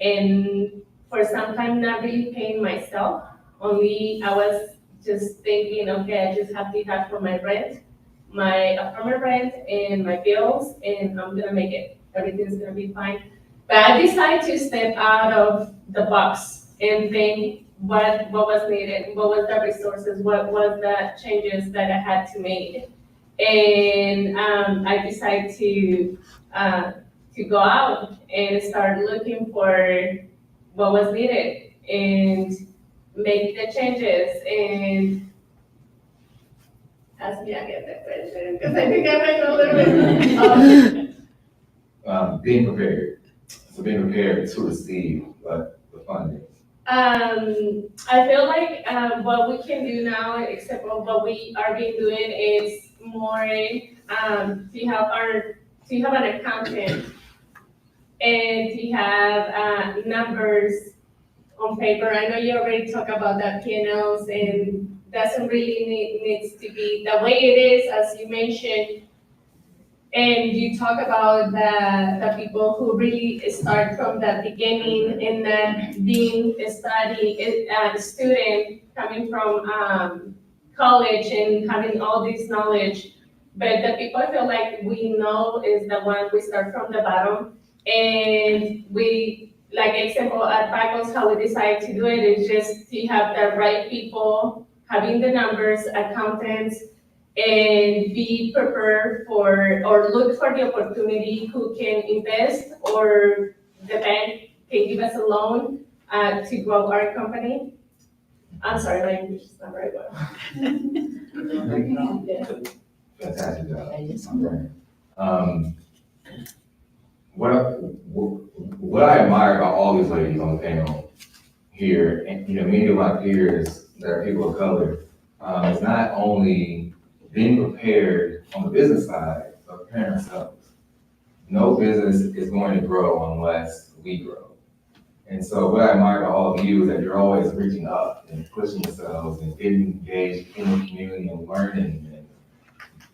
and for some time not really paying myself. Only I was just thinking, okay, I just have to have for my rent, my apartment rent and my bills, and I'm gonna make it. Everything's gonna be fine. But I decided to step out of the box and think what was needed, what was the resources, what was the changes that I had to make. And I decided to go out and start looking for what was needed and make the changes. And ask me again the question, because I think I went a little bit. Being prepared. So being prepared to receive the funding. I feel like what we can do now, except for what we are being doing, is more to have an accountant and to have numbers on paper. I know you already talked about that P&Ls, and doesn't really needs to be the way it is, as you mentioned. And you talk about the people who really start from the beginning and then being a student coming from college and having all this knowledge. But the people I feel like we know is the one we start from the bottom and we like example at Pacos, how we decide to do it is just to have the right people, having the numbers, accountants, and be prepared for, or look for the opportunity who can invest, or the bank can give us a loan to grow our company. I'm sorry, my English is not very well. Fantastic job. Um, what I admire about all these ladies on the panel here, and many of my peers that are people of color, is not only being prepared on the business side, but preparing ourselves. No business is going to grow unless we grow. And so what I admire about all of you is that you're always reaching up and pushing yourselves and getting engaged in the community and learning and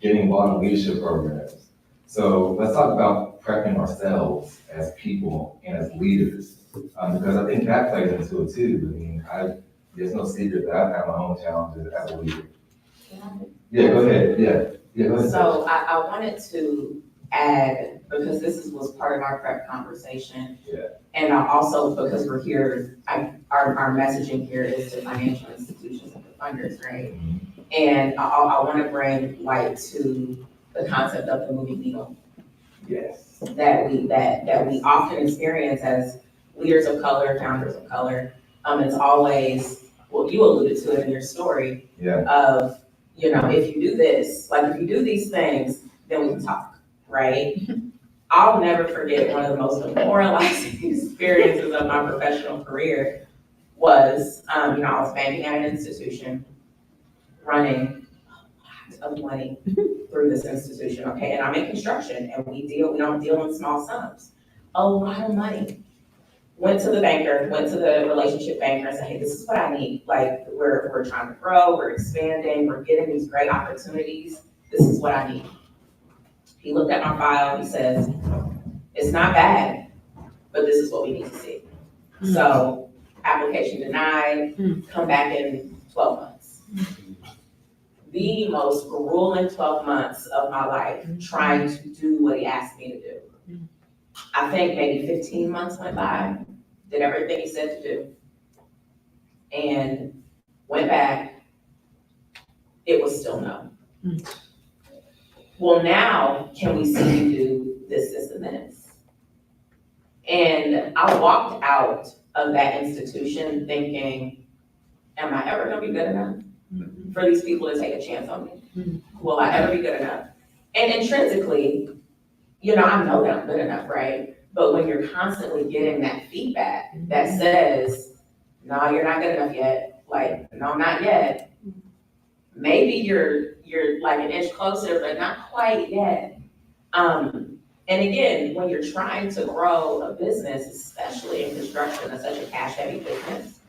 getting involved in leadership programs. So let's talk about prepping ourselves as people and as leaders, because I think that plays into it too. I mean, there's no secret that I've had my own challenges as a leader. Yeah, go ahead. Yeah, go ahead. So I wanted to add, because was part of our prep conversation. Yeah. And also because we're here, our messaging here is to financial institutions and the funders, right? Mhm. And I want to bring light to the concept of the moving needle Yes. that we often experience as leaders of color, founders of color. It's always, well, you alluded to it in your story. Yeah. Of, if you do this, like if you do these things, then we can talk, right? I'll never forget one of the most demoralizing experiences of my professional career was, I was banking at an institution, running a lot of money through this institution, okay? And I'm in construction, and we don't deal in small sums. A lot of money. Went to the banker, went to the relationship banker and said, hey, this is what I need. Like, we're trying to grow, we're expanding, we're getting these great opportunities. This is what I need. He looked at my file, he says, it's not bad, but this is what we need to see. So, application denied, come back in 12 months. The most grueling 12 months of my life trying to do what he asked me to do. I think maybe 15 months went by, did everything he said to do, and went back, it was still no. Well, now, can we see you do this, and this? And I walked out of that institution thinking, am I ever gonna be good enough for these people to take a chance on me? Will I ever be good enough? And intrinsically, I know that I'm good enough, right? But when you're constantly getting that feedback that says, no, you're not good enough yet, like, no, not yet. Maybe you're like an inch closer, but not quite yet. And again, when you're trying to grow a business, especially in construction, it's such a cash-heavy business,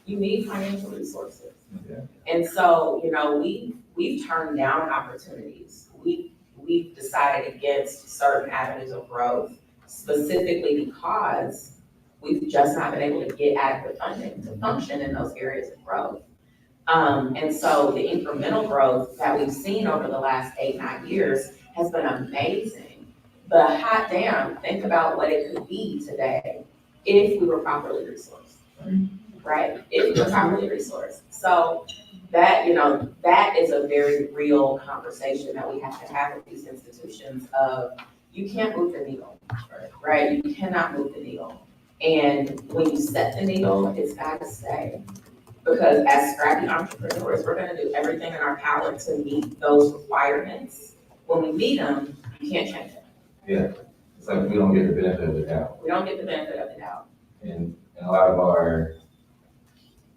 you need financial resources. Yeah. And so, we've turned down opportunities. We've decided against certain avenues of growth, specifically because we've just not been able to get adequate funding to function in those areas of growth. And so the incremental growth that we've seen over the last 8-9 years has been amazing. But hot damn, think about what it could be today if we were properly resourced, right? If we were properly resourced. So that, that is a very real conversation that we have to have with these institutions of, you can't move the needle, right? You cannot move the needle. And when you set the needle, it's gotta stay. Because as scrappy entrepreneurs, we're gonna do everything in our power to meet those requirements. When we meet them, you can't change them. Yeah. It's like we don't get the benefit of the doubt. We don't get the benefit of the doubt. And a lot of our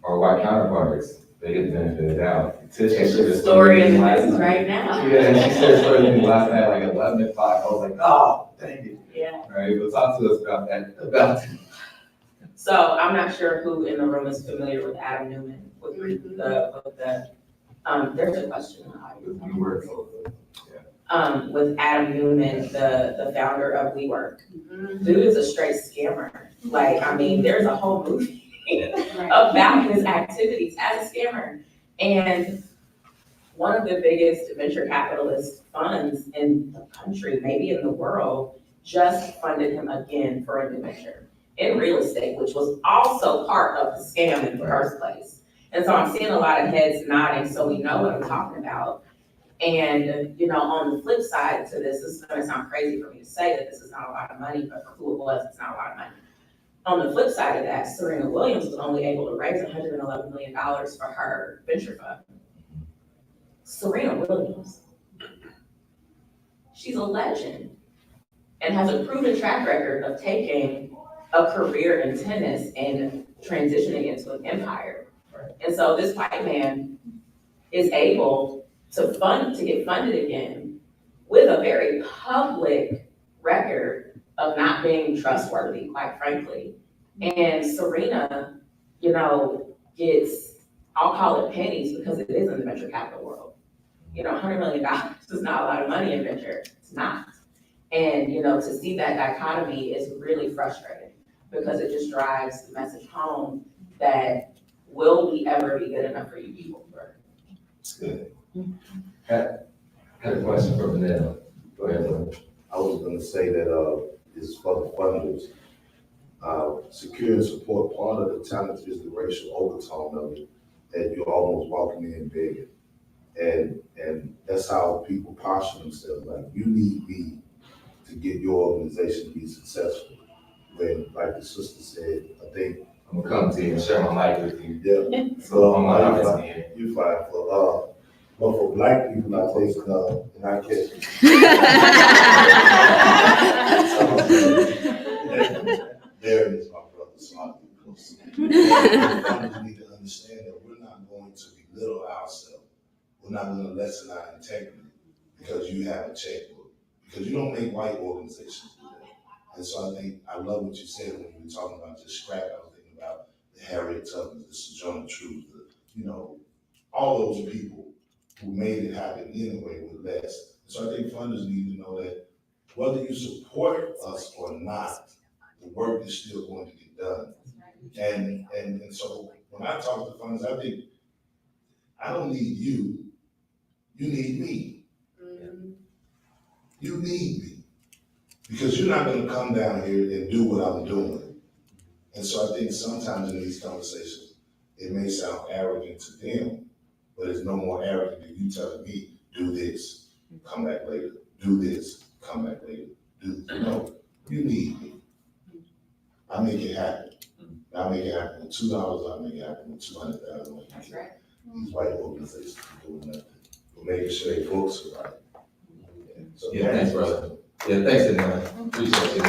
white counterparts, they get the benefit of the doubt. Tish There's shared a this story in the last news night. right now. Yeah, and she shared a story with me last night, like 11 o'clock. I was like, oh, dang it. Yeah. All right, but talk to us about that. So I'm not sure who in the room is familiar with Adam Newman, with there's a question in the audience. We work. With Adam Newman, the founder of WeWork. Dude is a straight scammer. Like, I mean, there's a whole movie about his activities as a scammer. And one of the biggest venture capitalist funds in the country, maybe in the world, just funded him again for a new venture. in real estate, which was also part of the scam in the first place. And so I'm seeing a lot of heads nodding, so we know what I'm talking about. And, on the flip side to this is gonna sound crazy for me to say that this is not a lot of money, but for who it was, it's not a lot of money. On the flip side of that, Serena Williams was only able to raise $111 million for her venture fund. Serena Williams. She's a legend and has a proven track record of taking a career in tennis and transitioning into an empire. And so this white man is able to get funded again with a very public record of not being trustworthy, quite frankly. And Serena, gets, I'll call it pennies because it is in the venture capital world. $100 million is not a lot of money in venture, it's not. And, to see that dichotomy is really frustrating because it just drives the message home that will we ever be good enough for you people? Good. Had a question for Vanessa. Go ahead, Vanessa. I was gonna say that, it's for the funders. Secure and support, part of the talent is the racial overtone of it, that you're almost walking in begging. And that's how people posture themselves, like, you need me to get your organization to be successful. When, like the sister said, I think. I'm gonna come to you and share my mic with you. Yeah. So I'm not here. You fine but for black people, I think, and I can't. There it is, my brother, so I'll be close. We need to understand that we're not going to belittle ourselves. We're not going to lessen our integrity because you have a checkbook. Because you don't make white organizations do that. And so I love what you said when you were talking about just scrap. I was thinking about the Harriet Tubman, the Sojourner Truth, all those people who made it happen anyway with less. So I think funders need to know that whether you support us or not, the work is still going to get done. And so when I talk to funders, I think I don't need you, you need me. You need me. Because you're not gonna come down here and do what I'm doing. And so I think sometimes in these conversations, it may sound arrogant to them, but it's no more arrogant than you telling me, do this, come back later, do this, come back later. You need me. I make it happen. I make it happen with $2, I make it happen with 200,000. That's right. These white organizations are doing nothing. We're making sure they books are right. So Yeah, thanks, brother. Yeah, thanks, Vanessa. Appreciate you.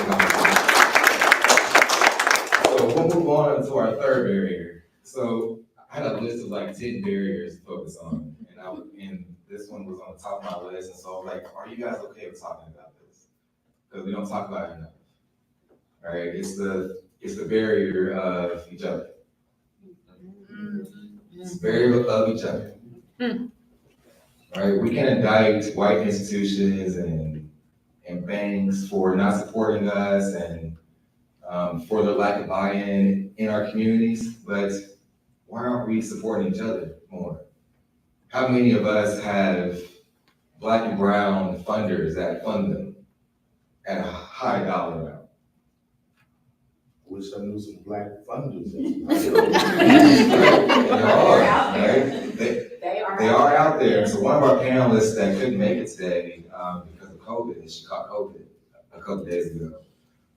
So we'll move on to our third barrier. So I had a list of like 10 barriers to focus on, and this one was on the top of my list. And so I was like, are you guys okay with talking about this? Because we don't talk about it enough. All right, it's the barrier of each other. It's the barrier of each other. All right, we can indict white institutions and banks for not supporting us and for their lack of buy-in in our communities, but why aren't we supporting each other more? How many of us have Black and brown funders that fund them at a high dollar amount? Wish I knew some black funders. They are out there. So one of our panelists that couldn't make it today because of COVID, she caught COVID a couple days ago.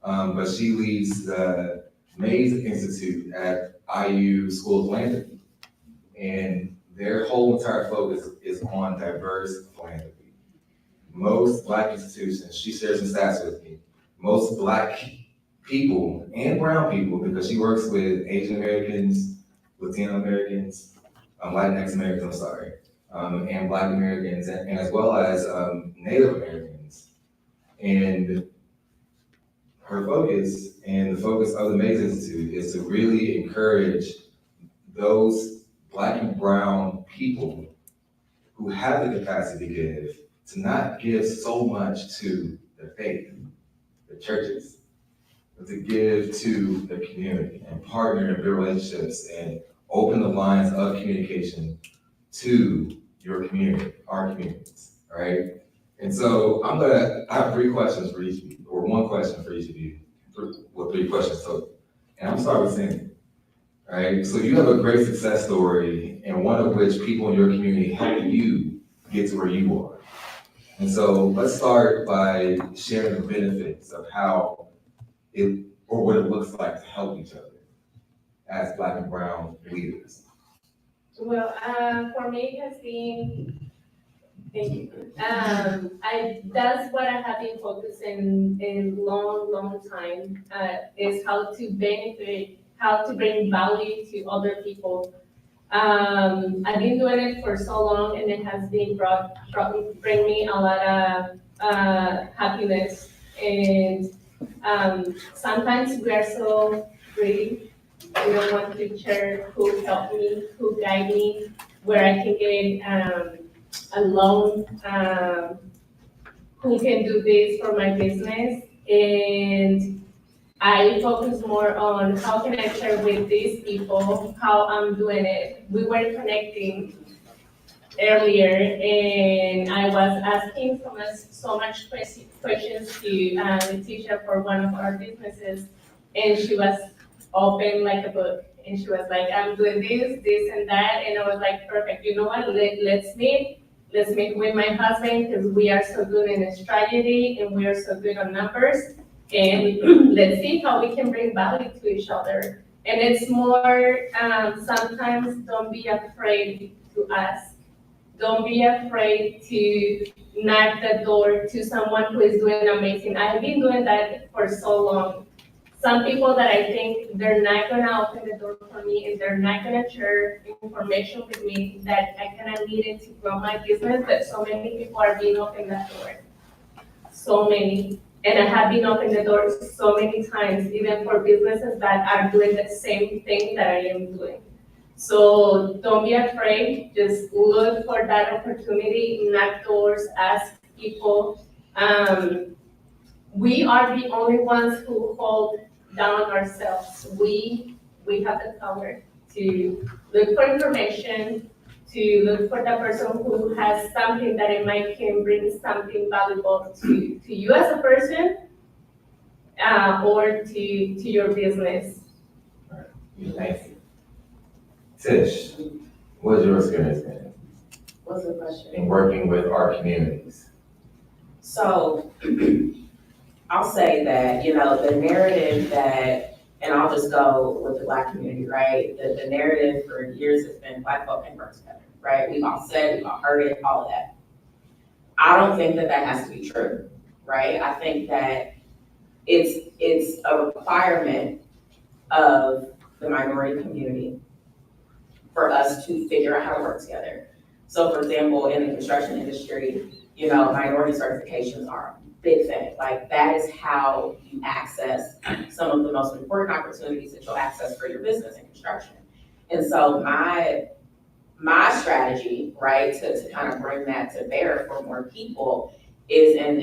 But she leads the Mays Institute at IU School of Philanthropy. And their whole entire focus is on diverse philanthropy. Most Black institutions, she shares some stats with me, most Black people and brown people, because she works with Asian Americans, Latino Americans, Latinx Americans, and Black Americans, and as well as Native Americans. And her focus and the focus of the Mays Institute is to really encourage those Black and brown people who have the capacity to give, to not give so much to the faith, the churches, but to give to the community and partner and build relationships and open the lines of communication to your community, our communities, all right? And so I have 3 questions for each of you, or 1 question for each of you, well, 3 questions total. And I'm sorry with singing, right? So you have a great success story, and one of which people in your community helped you get to where you are. And so let's start by sharing the benefits of how it, or what it looks like to help each other as Black and brown leaders. Well, for me, it has been, thank you. That's what I have been focusing in long time, is how to benefit, how to bring value to other people. I've been doing it for so long, and it has been bring me a lot of happiness. And sometimes we are so greedy. We don't want to share who helped me, who guide me, where I can get a loan, who can do this for my business. And I focus more on how can I share with these people how I'm doing it. We were connecting earlier, and I was asking so much questions to the teacher for one of our businesses, and she was open like a book, and she was like, I'm doing this and that, and I was like, perfect, you know what, let's meet. Let's meet with my husband, because we are so good in strategy and we are so good on numbers, and let's see how we can bring value to each other. And it's more, sometimes don't be afraid to ask. Don't be afraid to knock the door to someone who is doing amazing. I've been doing that for so long. Some people that I think they're not gonna open the door for me and they're not gonna share information with me that I kind of needed to grow my business, but so many people are being open that door. So many. And I have been open the door so many times, even for businesses that are doing the same thing that I am doing. So don't be afraid, just look for that opportunity, knock doors, ask people. We are the only ones who hold down ourselves. We have the power to look for information, to look for the person who has something that it might can bring something valuable to you as a person, or to your business. Thank you. Tish, what's your experience been What's the question? in working with our communities? So, I'll say that, the narrative that, and I'll just go with the Black community, right? The narrative for years has been Black folk can work together, right? We've all said, we've all heard it, all of that. I don't think that has to be true, right? I think that it's a requirement of the minority community for us to figure out how to work together. So for example, in the construction industry, minority certifications are a big thing. Like that is how you access some of the most important opportunities that you'll access for your business in construction. And so my strategy, right, to kind of bring that to bear for more people is, and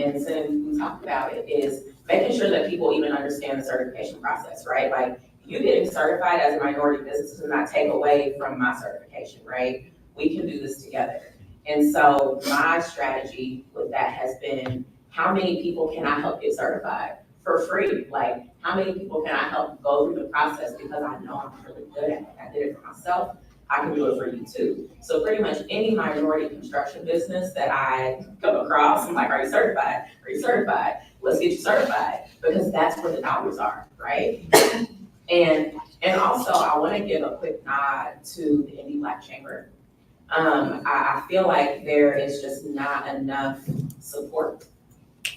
we talked about it, is making sure that people even understand the certification process, right? Like you getting certified as a minority business does not take away from my certification, right? We can do this together. And so my strategy with that has been, how many people can I help get certified for free? Like, how many people can I help go through the process because I know I'm really good at it. I did it for myself. I can do it for you too. So pretty much any minority construction business that I come across, I'm like, are you certified? Are you certified? Let's get you certified, because that's where the dollars are, right? And also I want to give a quick nod to the Indie Black Chamber. I feel like there is just not enough support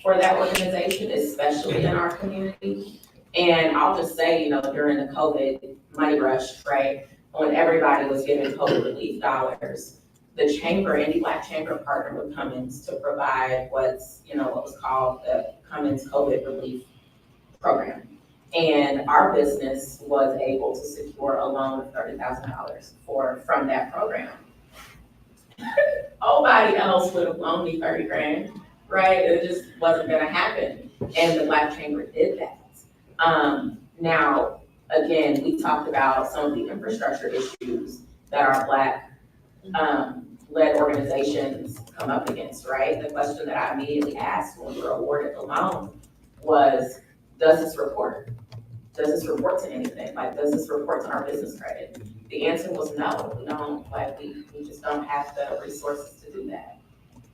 for that organization, especially in our community. And I'll just say, during the COVID money rush, right, when everybody was getting COVID relief dollars, the chamber, Indie Black Chamber, partnered with Cummins to provide what was called the Cummins COVID relief program. And our business was able to secure a loan of $30,000 from that program. Nobody else would have loaned me 30 grand, right? It just wasn't gonna happen. And the Black Chamber did that. Now, again, we talked about some of the infrastructure issues that our Black led organizations come up against, right? The question that I immediately asked when we were awarded the loan was, does this report? does this report to anything? Like, does this report to our business credit? The answer was no, we don't, like, we just don't have the resources to do that.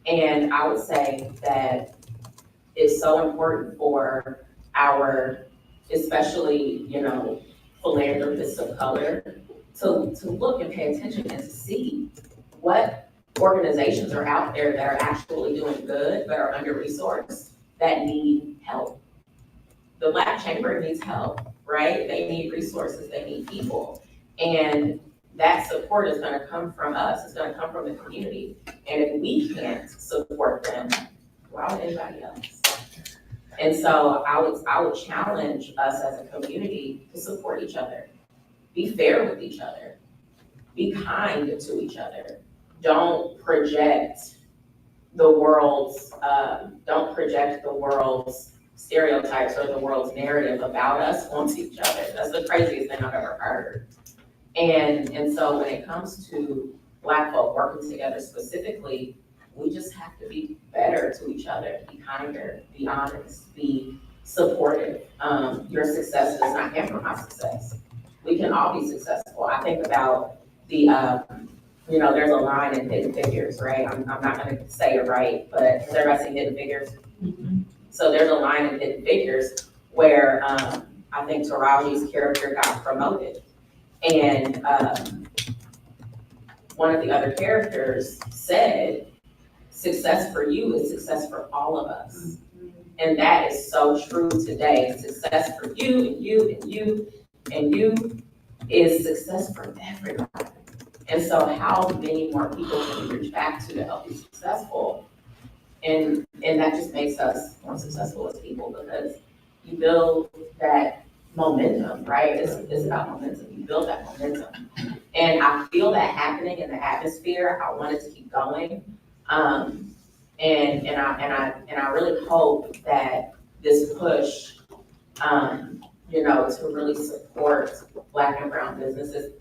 And I would say that it's so important for our, especially, philanthropists of color, to look and pay attention and to see what organizations are out there that are actually doing good, but are under-resourced, that need help. The Black Chamber needs help, right? They need resources, they need people. And that support is gonna come from us, it's gonna come from the community. And if we can't support them, why would anybody else? And so I would challenge us as a community to support each other. Be fair with each other. Be kind to each other. Don't project the world's stereotypes or the world's narrative about us onto each other. That's the craziest thing I've ever heard. And so when it comes to Black folk working together specifically, we just have to be better to each other, be kinder, be honest, be supportive. Your success does not hamper my success. We can all be successful. I think about there's a line in Hidden Figures, right? I'm not gonna say it right, but has everybody seen Hidden Figures? Mm-hmm. So there's a line in Hidden Figures where I think Taraji's character got promoted. And one of the other characters said, success for you is success for all of us. And that is so true today. Success for you and you and you and you is success for everybody. And so how many more people can we reach back to help be successful? And that just makes us more successful as people, because you build that momentum, right? It's about momentum. You build that momentum. And I feel that happening in the atmosphere. I want it to keep going. And I really hope that this push, to really support Black and brown businesses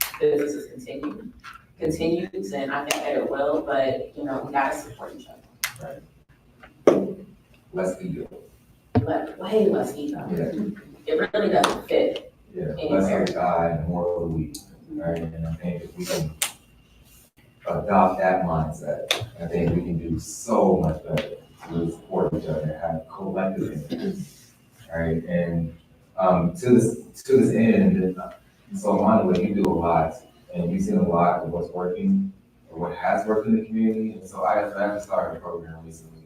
continues, and I think that it will, but, we gotta support each other. Right. Less ego. Way less ego. Yeah. It really doesn't fit. Yeah, less of the guy and more of the we, right? And I think if we can adopt that mindset, I think we can do so much better to really support each other and have collective impact, right? And to this end, so Monica, you do a lot, and you've seen a lot of what's working or what has worked in the community. And so I have started a program recently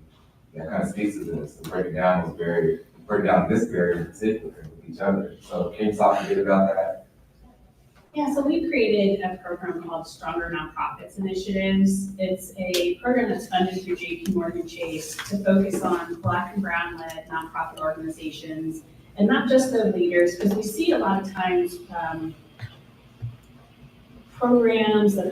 that kind of speaks to this, and break down this barrier in particular with each other. So can you talk a bit about that? Yeah, so we created a program called Stronger Nonprofits Initiatives. It's a program that's funded through JPMorgan Chase to focus on Black and brown-led nonprofit organizations, and not just their leaders, because we see a lot of times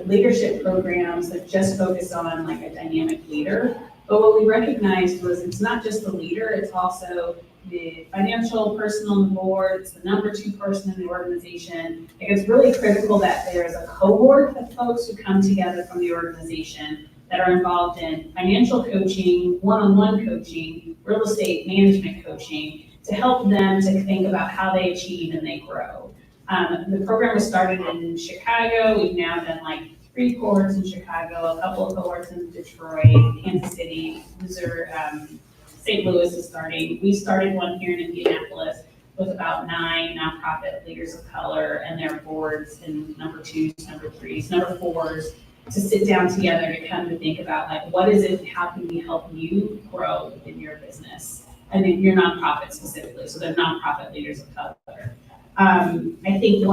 leadership programs that just focus on like a dynamic leader. But what we recognized was it's not just the leader, it's also the financial person on the board, it's the number 2 person in the organization. Like, it's really critical that there's a cohort of folks who come together from the organization that are involved in financial coaching, one-on-one coaching, real estate management coaching, to help them to think about how they achieve and they grow. The program was started in Chicago. We've now done like 3 cohorts in Chicago, a couple of cohorts in Detroit, Kansas City, Missouri, St. Louis is starting. We started one here in Indianapolis with about 9 nonprofit leaders of color and their boards and number 2s, number 3s, number 4s, to sit down together to come to think about like, what is it, how can we help you grow in your business and in your nonprofit specifically. So they're nonprofit leaders of color. I think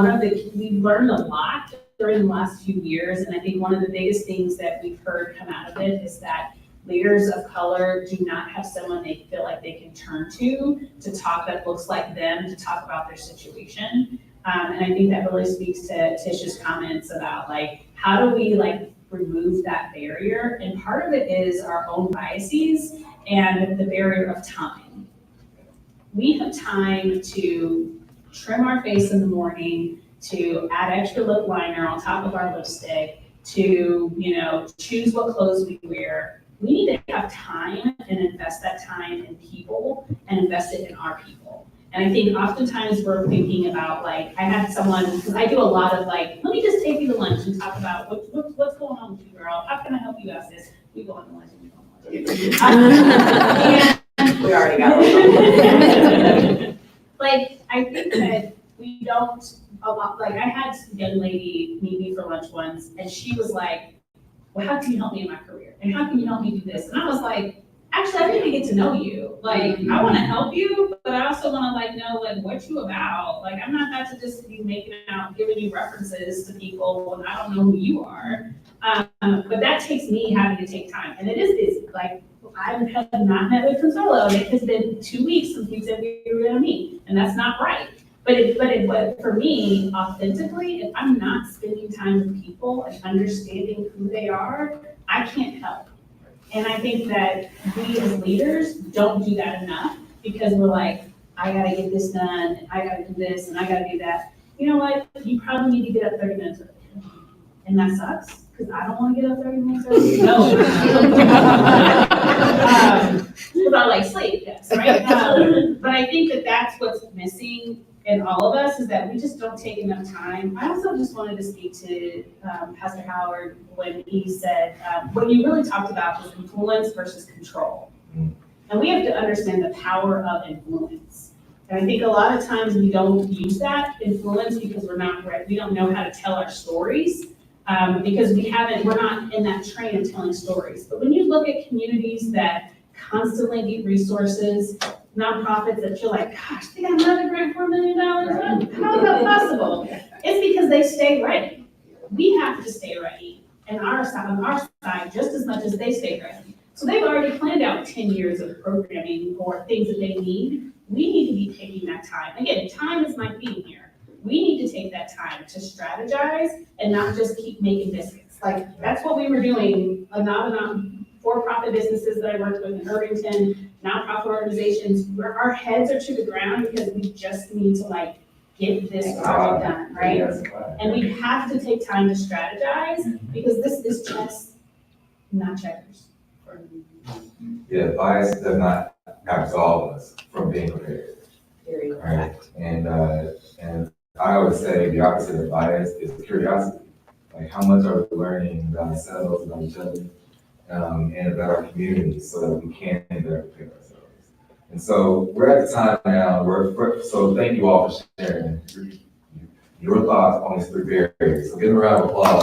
we've learned a lot during the last few years, and I think one of the biggest things that we've heard come out of it is that leaders of color do not have someone they feel like they can turn to talk that looks like them, to talk about their situation. And I think that really speaks to Tisha's comments about like, how do we like remove that barrier? And part of it is our own biases and the barrier of time. We have time to trim our face in the morning, to add extra lip liner on top of our lipstick, to, choose what clothes we wear. We need to have time and invest that time in people and invest it in our people. And I think oftentimes we're thinking about like, I had someone, because I do a lot of like, let me just take you to lunch and talk about what's going on with you, girl? How can I help you out this? We go on to lunch and we go on lunch. We already got one. Like, I think that we don't, a lot, like, I had a young lady meet me for lunch once, and she was like, well, how can you help me in my career? And how can you help me do this? And I was like, actually, I need to get to know you. Like, I want to help you, but I also want to like know like what you about. Like, I'm not about to just be making out, giving you references to people when I don't know who you are. But that takes me having to take time, and it is busy. Like, I have not met with Consuelo, and it has been 2 weeks since we said we were gonna meet, and that's not right. But for me, authentically, if I'm not spending time with people and understanding who they are, I can't help. And I think that we as leaders don't do that enough because we're like, I gotta get this done, and I gotta do this, and I gotta do that. You know what? You probably need to get up 30 minutes early. And that sucks, because I don't wanna get up 30 minutes early. No. Because I like sleep, yes, right? But I think that that's what's missing in all of us, is that we just don't take enough time. I also just wanted to speak to Pastor Howard when he said, what you really talked about was influence versus control. And we have to understand the power of influence. And I think a lot of times we don't use that influence because we don't know how to tell our stories. Because we're not in that train of telling stories. But when you look at communities that constantly get resources, nonprofits that feel like, gosh, they got another grant for $1 million. How is that possible? It's because they stay ready. We have to stay ready on our side just as much as they stay ready. So they've already planned out 10 years of programming or things that they need. We need to be taking that time. Again, time is my theme here. We need to take that time to strategize and not just keep making biscuits. Like, that's what we were doing, for-profit businesses that I worked with in Irvington, nonprofit organizations, where our heads are to the ground because we just need to like get this project done, right? And we have to take time to strategize because this is just not checkers. Yeah, bias does not absolve us from being prepared. Very Right? And I would say the opposite of bias is curiosity. Like, how much are we learning about ourselves, about each other, and about our community so that we can better prepare ourselves. And so we're at the time now so thank you all for sharing your thoughts on these 3 barriers. So give them a round of applause.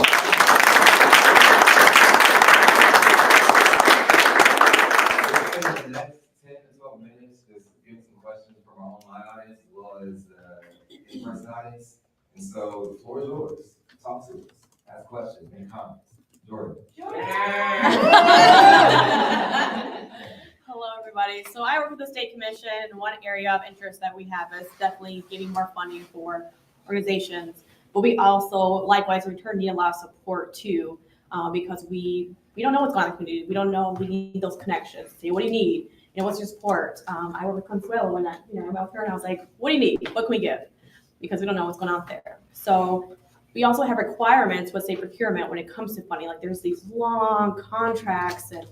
We'll spend the next 10 to 12 minutes just getting some questions from our online audience as well as the in-person audience. And so the floor is yours. Talk to us. Ask questions, make comments. Jordan. Hello, everybody. So I work with the state commission, and one area of interest that we have is definitely getting more funding for organizations. But we also, likewise, return need a lot of support too, because we don't know what's going on in the community. We don't know. We need those connections. Say, what do you need? You know, what's your support? I work with Consuelo when I'm out there, and I was like, what do you need? What can we give? Because we don't know what's going on there. So we also have requirements with state procurement when it comes to funding. Like, there's these long contracts and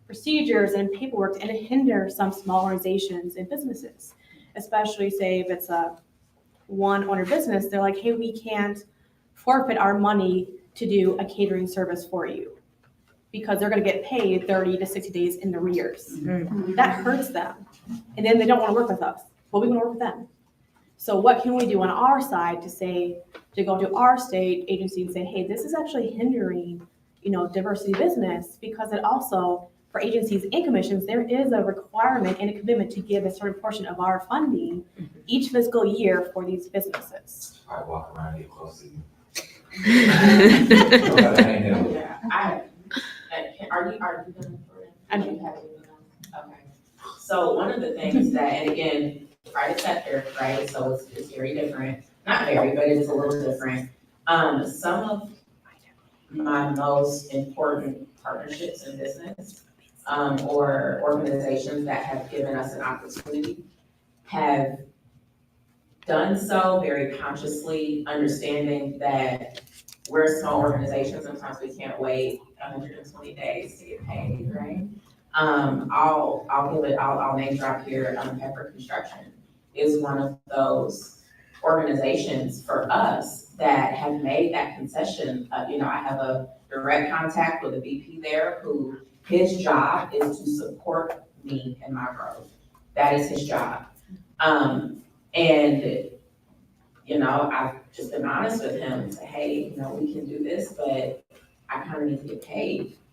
procedures and paperwork, and it hinders some small organizations and businesses, especially say if it's a one-owner business. They're like, hey, we can't forfeit our money to do a catering service for you because they're going to get paid 30 to 60 days in arrears. That hurts them, and then they don't want to work with us. Well, we want to work with them. So what can we do on our side to go to our state agency and say, hey, this is actually hindering, diversity business, because it also, for agencies and commissions, there is a requirement and a commitment to give a certain portion of our funding each fiscal year for these businesses. All right, walk around and get close to you. Are you done? Okay. So one of the things that, and again, private sector, right? So it's very different. Not very, but it is a little different. Some of my most important partnerships in business, or organizations that have given us an opportunity have done so very consciously, understanding that we're a small organization. Sometimes we can't wait 120 days to get paid, right? I'll name drop here, Pepper Construction. is one of those organizations for us that have made that concession. I have a direct contact with a VP there who his job is to support me in my growth. That is his job. And I've just been honest with him, say, hey, we can do this, but I kind of need to get paid